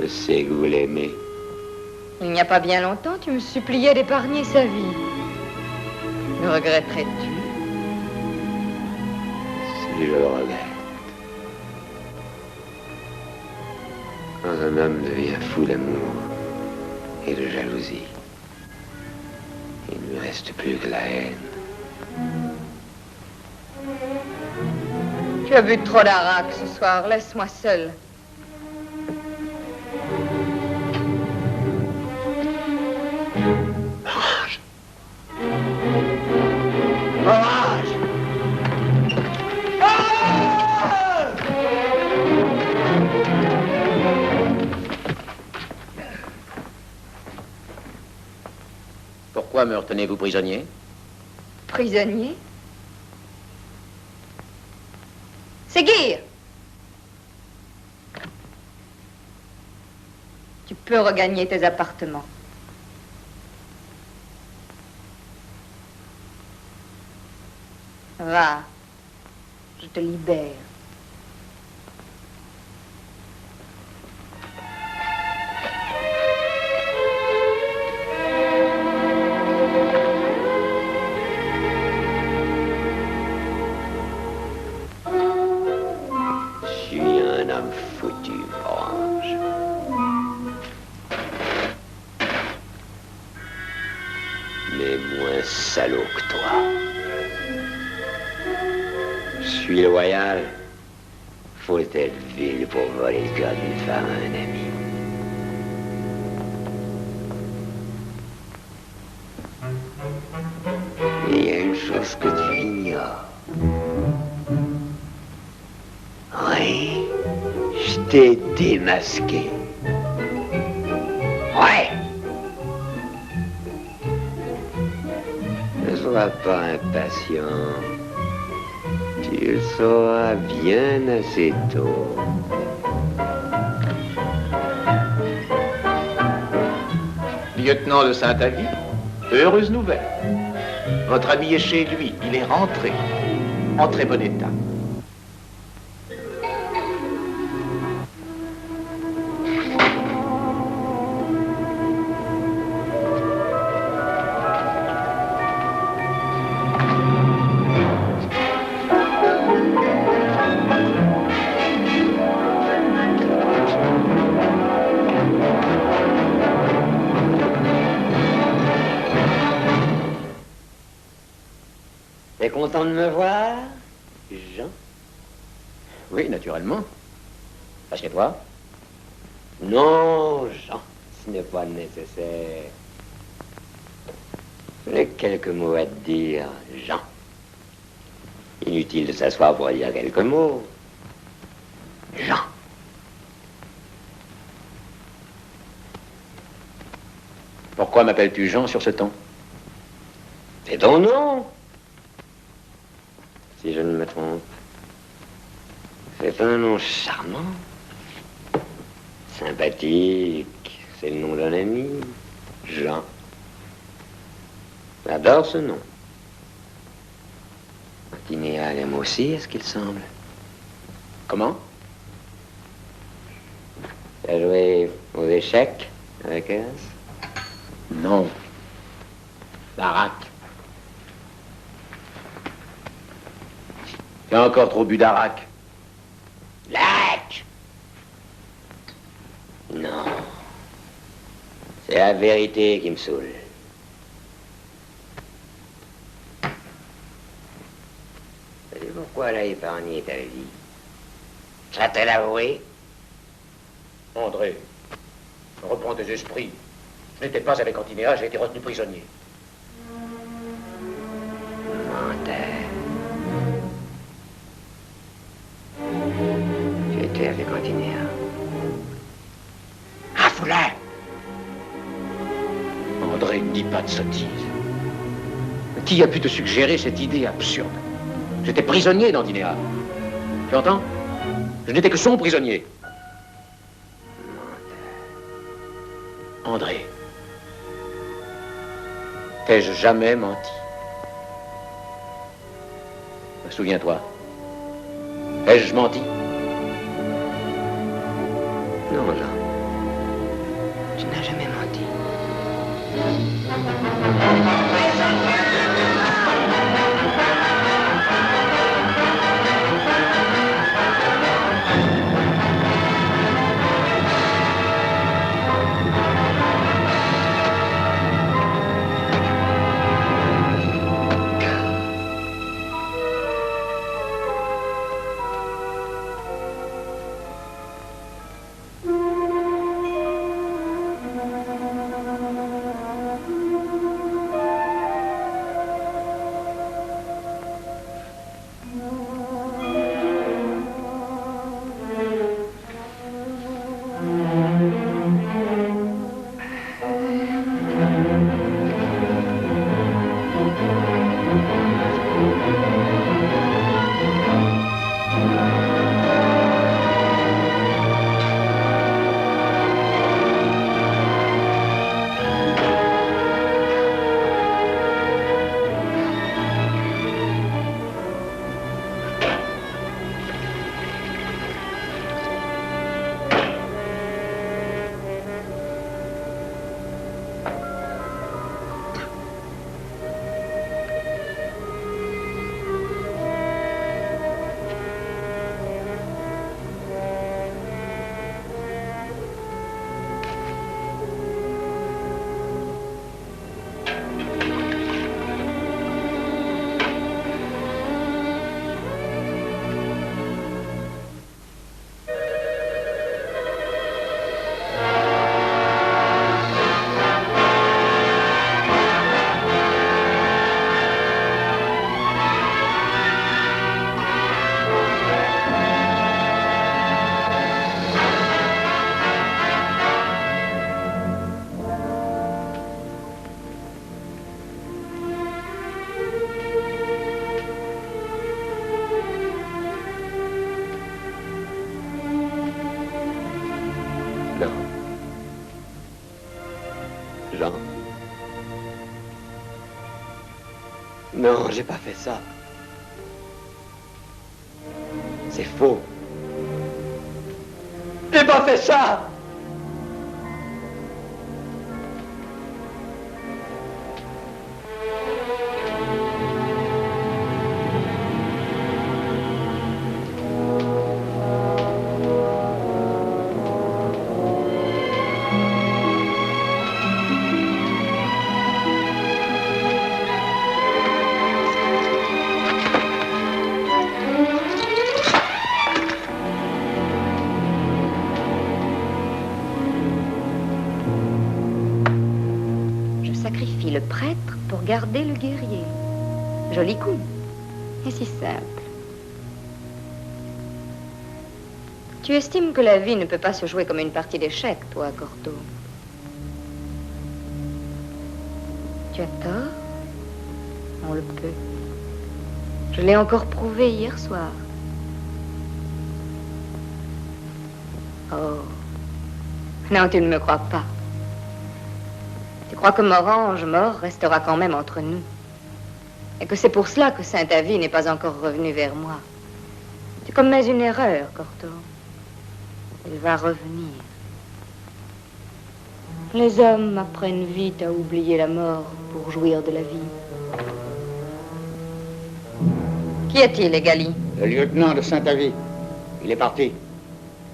Je sais que vous l'aimez. Il n'y a pas bien longtemps, tu me suppliais d'épargner sa vie. Le regretterais-tu? Si je le regrette. Quand un homme devient fou d'amour et de jalousie, il ne lui reste plus que la haine. Tu as bu trop d'arak ce soir, laisse-moi seule. Morange! Morange! Pourquoi me retenez-vous prisonnier? Prisonnier? Séguir! Tu peux regagner tes appartements. Va, je te libère. Je suis un homme foutu, Morange. Mais moins salaud que toi. Je suis loyal. Faut être vil pour voler le cœur d'une femme à un ami. Et il y a une chose que tu ignores. Oui, je t'ai démasqué. Ouais. Ne sois pas impatient. Tu le sauras bien assez tôt. Lieutenant de Saint-Avis, heureuse nouvelle. Votre ami est chez lui, il est rentré, en très bon état. T'es content de me voir, Jean? Oui, naturellement. Assieds-toi. Non, Jean, ce n'est pas nécessaire. J'ai quelques mots à te dire, Jean. Inutile de s'asseoir pour dire quelques mots. Jean. Pourquoi m'appelles-tu Jean sur ce ton? C'est ton nom, si je ne me trompe. C'est un nom charmant, sympathique. C'est le nom d'un ami, Jean. J'adore ce nom. Martinéa l'aime aussi, est-ce qu'il semble? Comment? Tu as joué aux échecs Avec S? Non. Darak. Tu as encore trop bu d'arak. Lac! Non. C'est la vérité qui me saoule. Savez pourquoi elle a épargné ta vie? Ça te l'a avoué? André, reprends tes esprits. Je n'étais pas avec Antinéa, j'ai été retenu prisonnier. Menteur. Tu étais avec Antinéa. Un foulard! André, ne dis pas de sottises. Qui a pu te suggérer cette idée absurde? J'étais prisonnier d'Antinéa. Tu entends? Je n'étais que son prisonnier. André, t'ai-je jamais menti? Souviens-toi. Ai-je menti? Non, Jean. Tu n'as jamais menti. Jean. Non, j'ai pas fait ça. C'est faux. J'ai pas fait ça. Le prêtre pour garder le guerrier. Joli coup. Et si simple. Tu estimes que la vie ne peut pas se jouer comme une partie d'échecs, toi, Corto. Tu as tort. On le peut. Je l'ai encore prouvé hier soir. Oh. Non, tu ne me crois pas. Je crois que Morange, mort, restera quand même entre nous. Et que c'est pour cela que Saint-Avie n'est pas encore revenu vers moi. Tu commets une erreur, Corto. Il va revenir. Les hommes apprennent vite à oublier la mort pour jouir de la vie. Qu'y a-t-il, Egali? Le lieutenant de Saint-Avy. Il est parti.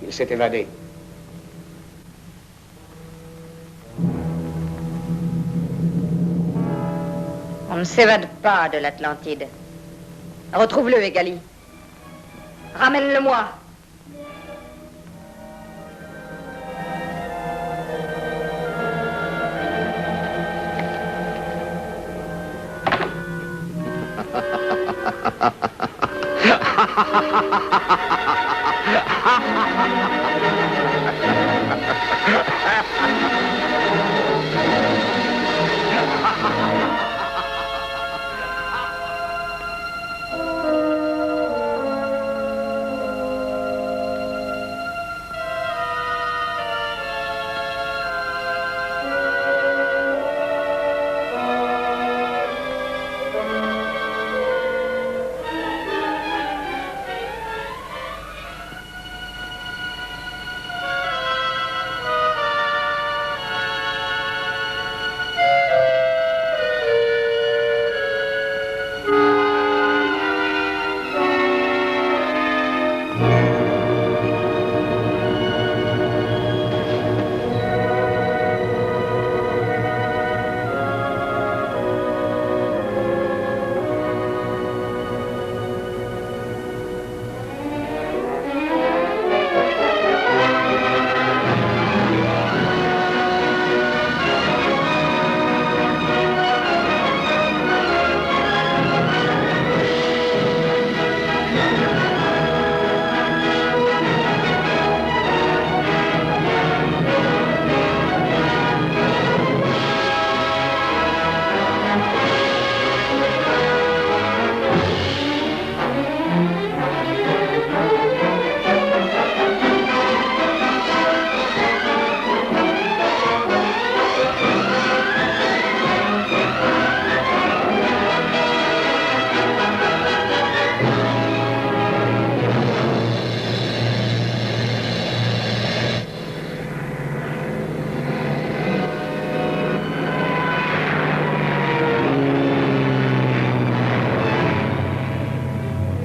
Il s'est évadé. On ne s'évade pas de l'Atlantide. Retrouve-le, Egali. Ramène-le-moi.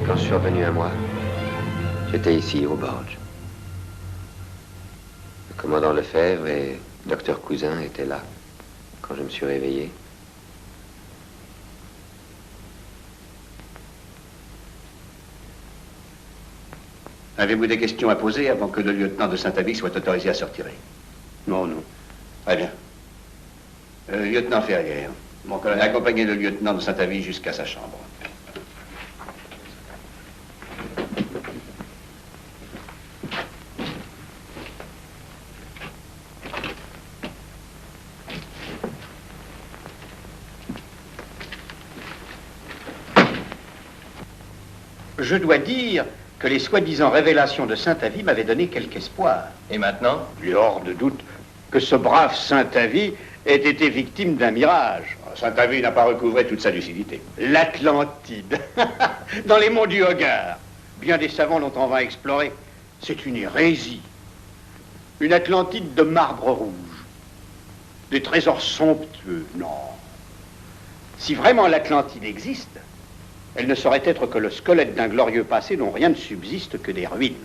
Quand je suis revenu à moi, j'étais ici, au Borge. Le commandant Lefebvre et le docteur Cousin étaient là quand je me suis réveillé. Avez-vous des questions à poser avant que le lieutenant de Saint-Avy soit autorisé à se retirer? Non, non. Très bien. Lieutenant Ferrière, mon colonel, accompagnez le lieutenant de Saint-Avy jusqu'à sa chambre. Je dois dire que les soi-disant révélations de Saint-Avy m'avaient donné quelque espoir. Et maintenant? Il est hors de doute que ce brave Saint-Avy ait été victime d'un mirage. Saint-Avy n'a pas recouvré toute sa lucidité. L'Atlantide, dans les monts du Hogar. Bien des savants l'ont en vain exploré. C'est une hérésie. Une Atlantide de marbre rouge. Des trésors somptueux, non. Si vraiment l'Atlantide existe, elle ne saurait être que le squelette d'un glorieux passé dont rien ne subsiste que des ruines.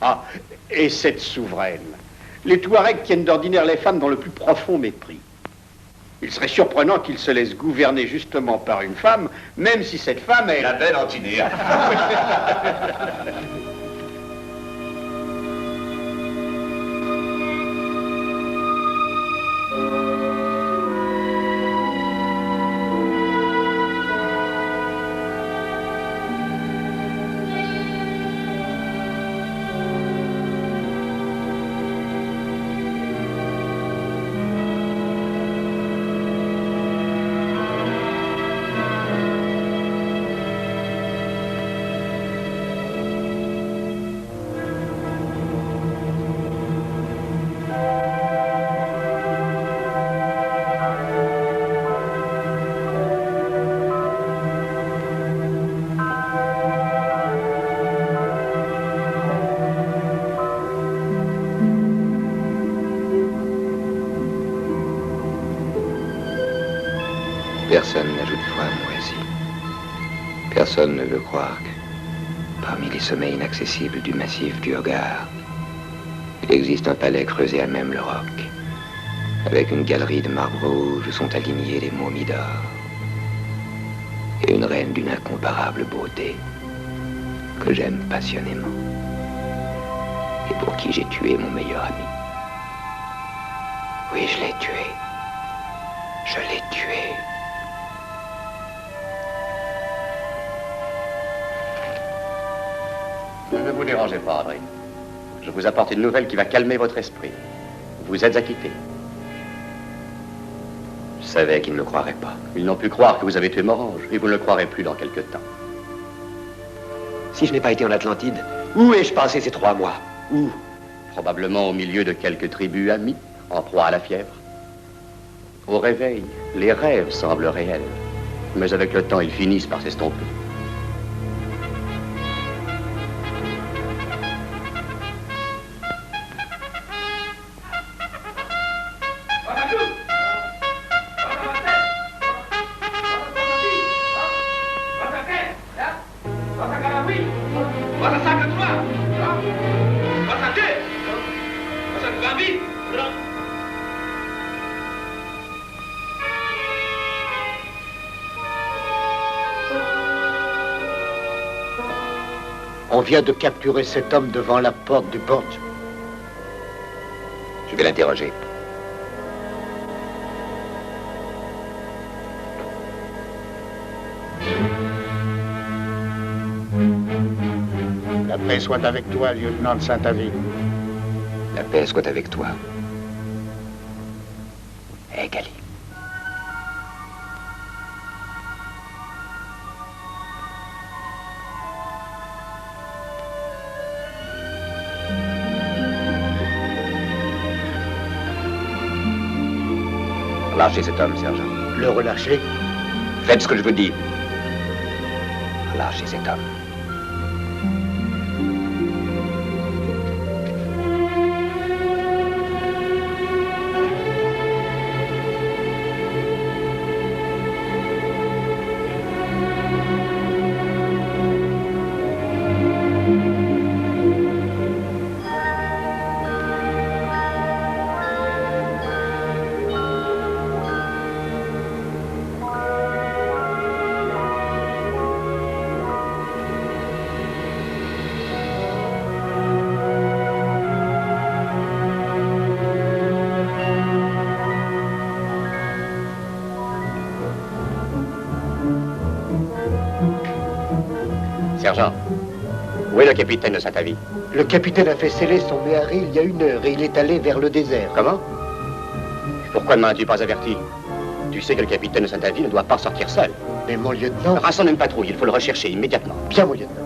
Ah, et cette souveraine. Les Touaregs tiennent d'ordinaire les femmes dans le plus profond mépris. Il serait surprenant qu'ils se laissent gouverner justement par une femme, même si cette femme est... La belle Antinéa. Personne n'ajoute foi à mon récit. Personne ne veut croire que, parmi les sommets inaccessibles du massif du Hogar, il existe un palais creusé à même le roc, avec une galerie de marbre rouge où sont alignés les momies d'or, et une reine d'une incomparable beauté, que j'aime passionnément, et pour qui j'ai tué mon meilleur ami. Oui, je l'ai tué. Je l'ai tué. Ne vous dérangez pas, André. Je vous apporte une nouvelle qui va calmer votre esprit. Vous êtes acquitté. Je savais qu'ils ne croiraient pas. Ils n'ont pu croire que vous avez tué Morange, et vous ne le croirez plus dans quelque temps. Si je n'ai pas été en Atlantide, où ai-je passé ces 3 mois? Où? Probablement au milieu de quelques tribus amies, en proie à la fièvre. Au réveil, les rêves semblent réels, mais avec le temps, ils finissent par s'estomper. On vient de capturer cet homme devant la porte du Borgia. Je vais l'interroger. La paix soit avec toi, lieutenant de Saint-Aville. La paix soit avec toi. Gali. Relâchez cet homme, sergent. Le relâcher? Faites ce que je vous dis. Relâchez cet homme. Sergent, où est le capitaine de Saint-Aville? Le capitaine a fait sceller son méhari il y a 1 heure et il est allé vers le désert. Comment? Pourquoi ne m'as-tu pas averti? Tu sais que le capitaine de Saint-Aville ne doit pas sortir seul. Mais mon lieutenant... Rassemble une patrouille, il faut le rechercher immédiatement. Bien, mon lieutenant.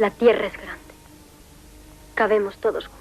La tierra es grande. Cabemos todos juntos.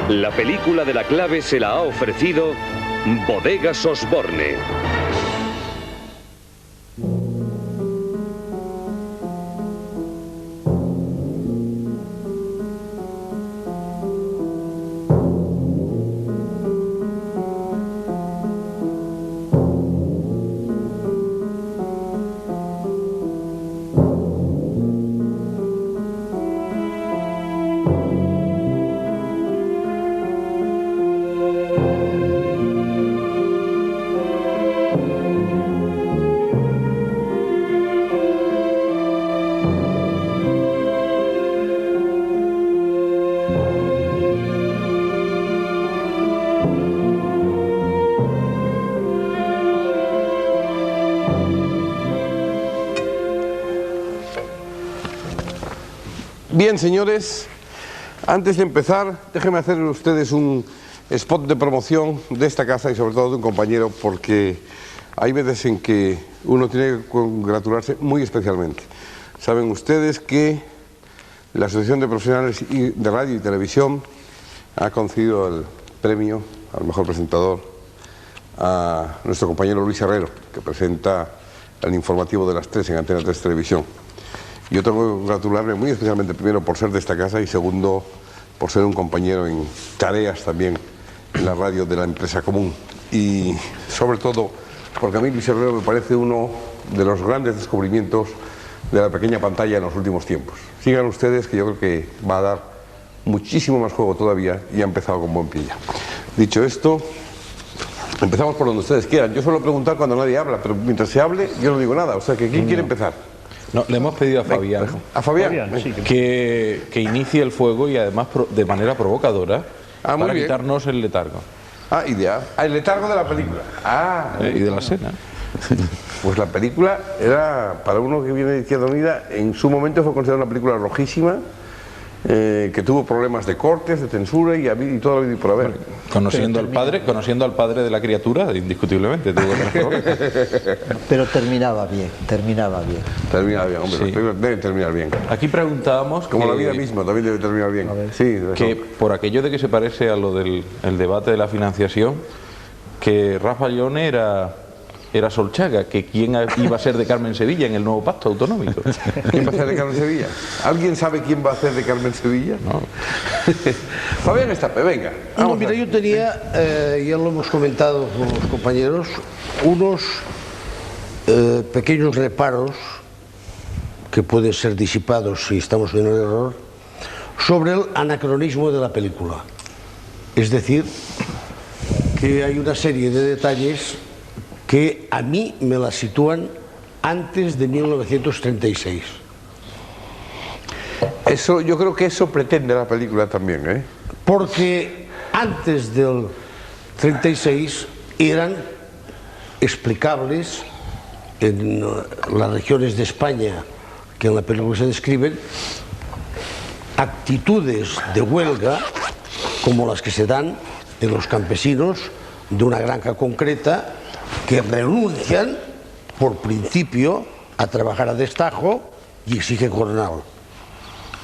La película de la clave se la ha ofrecido Bodegas Osborne. Bien, señores, antes de empezar, déjenme hacer a ustedes un spot de promoción de esta casa y sobre todo de un compañero, porque hay veces en que uno tiene que congratularse muy especialmente. Saben ustedes que la Asociación de Profesionales de Radio y Televisión ha concedido el premio al mejor presentador a nuestro compañero Luis Herrero, que presenta el informativo de las 3 en Antena 3 Televisión. Yo tengo que congratularme muy especialmente, primero por ser de esta casa y segundo por ser un compañero en tareas también en la radio de la empresa común. Y sobre todo porque a mí Luis Herrero me parece uno de los grandes descubrimientos de la pequeña pantalla en los últimos tiempos. Sigan ustedes, que yo creo que va a dar muchísimo más juego todavía y ha empezado con buen pie ya. Dicho esto, empezamos por donde ustedes quieran. Yo suelo preguntar cuando nadie habla, pero mientras se hable yo no digo nada. O sea, que ¿quién quiere empezar? No, le hemos pedido a Fabián, sí, que inicie el fuego y además de manera provocadora para bien. quitarnos el letargo. Ideal. El letargo de la película. Y de la escena. Pues la película era, para uno que viene de Izquierda Unida, en su momento fue considerada una película rojísima, que tuvo problemas de cortes, de censura y todo lo que por haber. Conociendo al padre de la criatura, indiscutiblemente tuvo problemas. Pero terminaba bien. Terminaba bien, hombre, sí. Las películas deben terminar bien. Aquí preguntábamos como la vida misma, también debe terminar bien. Sí, que por aquello de que se parece a lo del debate de la financiación, que Rafa Llone era Solchaga, que quién iba a ser de Carmen Sevilla en el nuevo pacto autonómico. ¿Quién va a ser de Carmen Sevilla? ¿Alguien sabe quién va a ser de Carmen Sevilla? No. Fabián Estape, venga. No, mira, yo tenía, ya lo hemos comentado con los compañeros, unos pequeños reparos que pueden ser disipados si estamos en el error, sobre el anacronismo de la película. Es decir, que hay una serie de detalles que a mí me la sitúan antes de 1936. Eso, yo creo que eso pretende la película también, ¿eh? Porque antes del 36 eran explicables en las regiones de España que en la película se describen actitudes de huelga como las que se dan en los campesinos de una granja concreta que renuncian por principio a trabajar a destajo y exige jornal.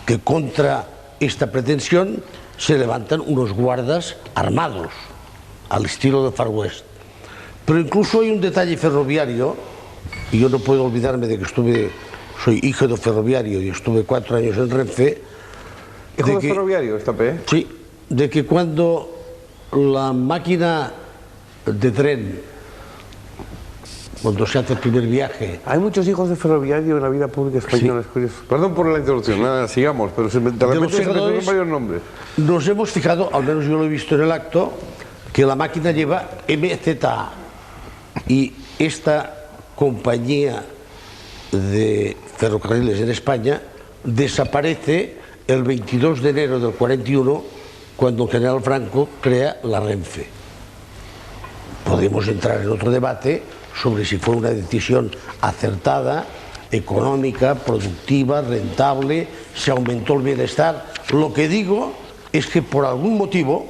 Que contra esta pretensión se levantan unos guardas armados al estilo de Far West. Pero incluso hay un detalle ferroviario, y yo no puedo olvidarme de que soy hijo de ferroviario y estuve 4 años en Renfe. ¿Hijo de ferroviario, Estape? Sí, de que cuando la máquina de tren, cuando se hace el primer viaje... Hay muchos hijos de ferroviario en la vida pública española, es curioso. Perdón por la introducción, nada, sigamos, pero de repente se me varios nombres. Nos hemos fijado, al menos yo lo he visto en el acto, que la máquina lleva MZA, y esta compañía de ferrocarriles en España desaparece el 22 de enero del 41, cuando el general Franco crea la Renfe. Podemos entrar en otro debate sobre si fue una decisión acertada, económica, productiva, rentable, se aumentó el bienestar. Lo que digo es que por algún motivo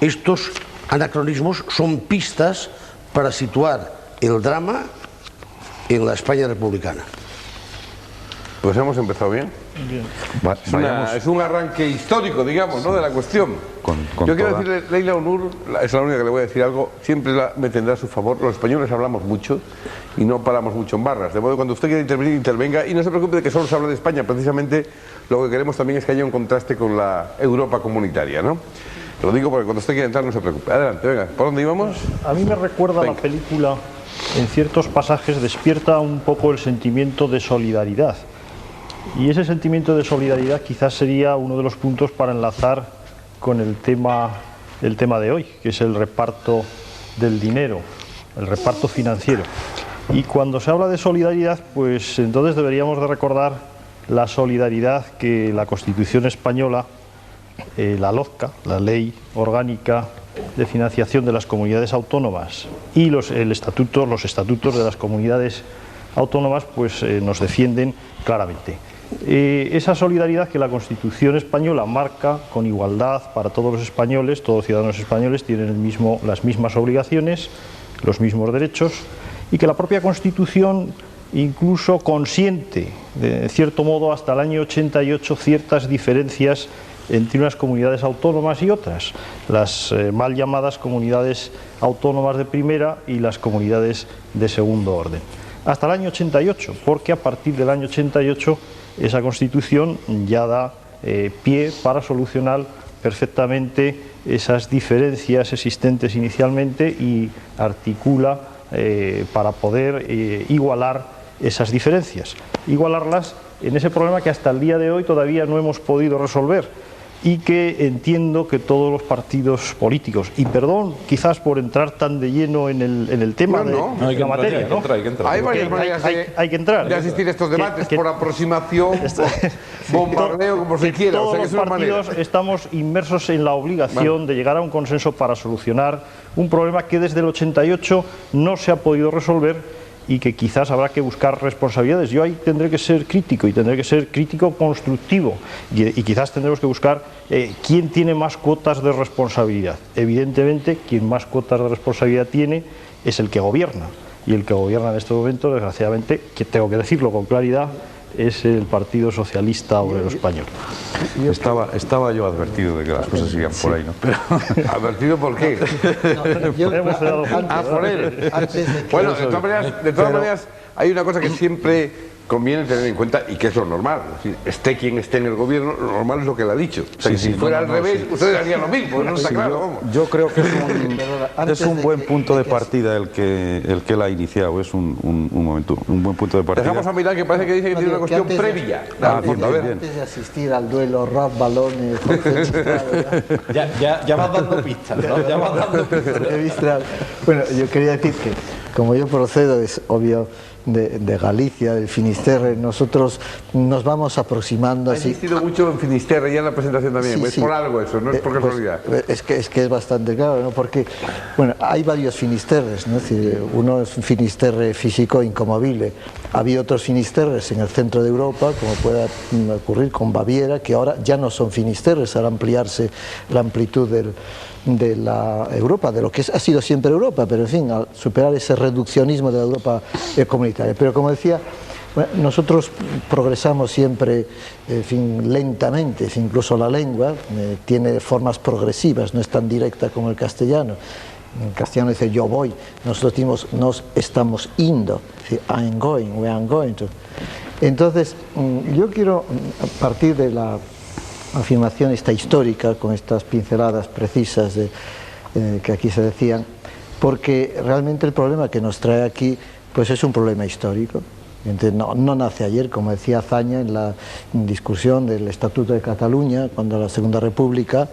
estos anacronismos son pistas para situar el drama en la España republicana. Pues hemos empezado bien. Es un arranque histórico, digamos, ¿no?, de la cuestión. Yo quiero decirle, Leila Onur, es la única que le voy a decir algo, siempre me tendrá a su favor. Los españoles hablamos mucho y no paramos mucho en barras. De modo que cuando usted quiera intervenir, intervenga. Y no se preocupe de que solo se habla de España. Precisamente lo que queremos también es que haya un contraste con la Europa comunitaria, ¿no? Lo digo porque cuando usted quiera entrar no se preocupe. Adelante, venga. ¿Por dónde íbamos? A mí me recuerda la película, en ciertos pasajes despierta un poco el sentimiento de solidaridad. Y ese sentimiento de solidaridad quizás sería uno de los puntos para enlazar con el tema de hoy, que es el reparto del dinero, el reparto financiero. Y cuando se habla de solidaridad, pues entonces deberíamos de recordar la solidaridad que la Constitución española, la LOFCA, la Ley Orgánica de Financiación de las Comunidades Autónomas, y los estatutos de las comunidades autónomas, pues nos defienden claramente. Esa solidaridad que la Constitución española marca con igualdad para todos los españoles, todos los ciudadanos españoles tienen las mismas obligaciones, los mismos derechos, y que la propia Constitución incluso consiente, de cierto modo, hasta el año 88, ciertas diferencias entre unas comunidades autónomas y otras, las mal llamadas comunidades autónomas de primera y las comunidades de segundo orden. Hasta el año 88, porque a partir del año 88 esa Constitución ya da pie para solucionar perfectamente esas diferencias existentes inicialmente y articula para poder igualar esas diferencias, igualarlas en ese problema que hasta el día de hoy todavía no hemos podido resolver y que entiendo que todos los partidos políticos, y perdón quizás por entrar tan de lleno en el tema de la materia, ¿no? Hay varias maneras de asistir a estos debates, por aproximación, por bombardeo, como se quiera. Todos los partidos estamos inmersos en la obligación de llegar a un consenso para solucionar un problema que desde el 88 no se ha podido resolver y que quizás habrá que buscar responsabilidades. Yo ahí tendré que ser crítico, y tendré que ser crítico constructivo, y quizás tendremos que buscar quién tiene más cuotas de responsabilidad. Evidentemente, quien más cuotas de responsabilidad tiene es el que gobierna, y el que gobierna en este momento, desgraciadamente, que tengo que decirlo con claridad, es el Partido Socialista Obrero Español. Estaba yo advertido de que las cosas irían por ahí, ¿no? Pero... ¿Advertido por qué? Por él. Bueno, de todas maneras, hay una cosa que siempre conviene tener en cuenta y que es lo normal. Es decir, esté quien esté en el gobierno, lo normal es lo que le ha dicho. O sea, que si fuera al revés, ustedes harían lo mismo, no está claro. Yo creo que es un buen punto de partida el que él ha iniciado. Es un buen punto de partida. Dejamos a mirar que parece que dice que tiene una cuestión previa. Antes de asistir al duelo rap-balones, ya vas dando pistas, ¿no? Ya vas dando pistas. Bueno, yo quería decir que, como yo procedo, es obvio, de Galicia, del Finisterre, nosotros nos vamos aproximando así. Ha insistido mucho en Finisterre ya en la presentación también, es por algo eso, no es por casualidad. Es que es bastante claro, ¿no? Porque, bueno, hay varios Finisterres, ¿no? Es decir, uno es un Finisterre físico incomovible. Había otros Finisterres en el centro de Europa, como puede ocurrir con Baviera, que ahora ya no son Finisterres, al ampliarse la amplitud de la Europa, de lo que ha sido siempre Europa, pero en fin, al superar ese reduccionismo de la Europa comunitaria. Pero como decía, bueno, nosotros progresamos siempre, en fin, lentamente, incluso la lengua tiene formas progresivas, no es tan directa como el castellano. En castellano dice yo voy, nosotros decimos nos estamos yendo, es decir, I'm going, we are going to. Entonces, yo quiero partir de la afirmación esta histórica, con estas pinceladas precisas que aquí se decían, porque realmente el problema que nos trae aquí pues es un problema histórico. Entonces, no nace ayer, como decía Azaña en la discusión del Estatuto de Cataluña, cuando la Segunda República,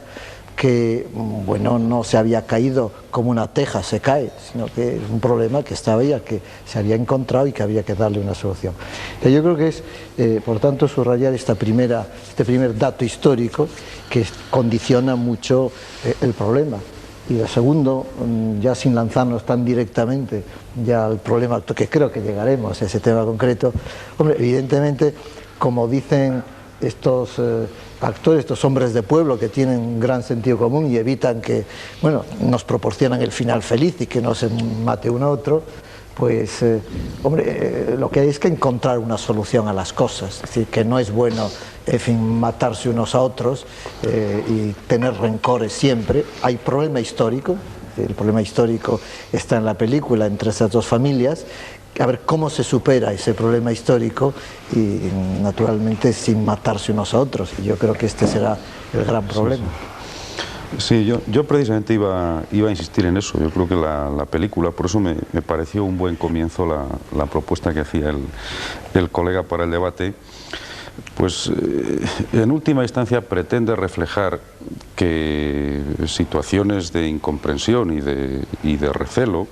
que bueno, no se había caído como una teja se cae, sino que es un problema que estaba ya, que se había encontrado y que había que darle una solución. Yo creo que es, por tanto, subrayar este primer dato histórico que condiciona mucho el problema. Y el segundo, ya sin lanzarnos tan directamente ya al problema, que creo que llegaremos a ese tema concreto, hombre, evidentemente, como dicen estos actores, estos hombres de pueblo que tienen un gran sentido común y evitan que, bueno, nos proporcionan el final feliz y que no se mate uno a otro, pues, hombre, lo que hay es que encontrar una solución a las cosas, es decir, que no es bueno, en fin, matarse unos a otros y tener rencores siempre. Hay problema histórico, el problema histórico está en la película entre esas dos familias, a ver cómo se supera ese problema histórico y naturalmente sin matarse unos a otros, y yo creo que este será el gran problema. Sí, yo precisamente iba a insistir en eso. Yo creo que la película, por eso me pareció un buen comienzo la propuesta que hacía el colega para el debate, pues en última instancia pretende reflejar que situaciones de incomprensión y de recelo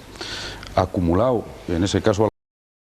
acumulado, en ese caso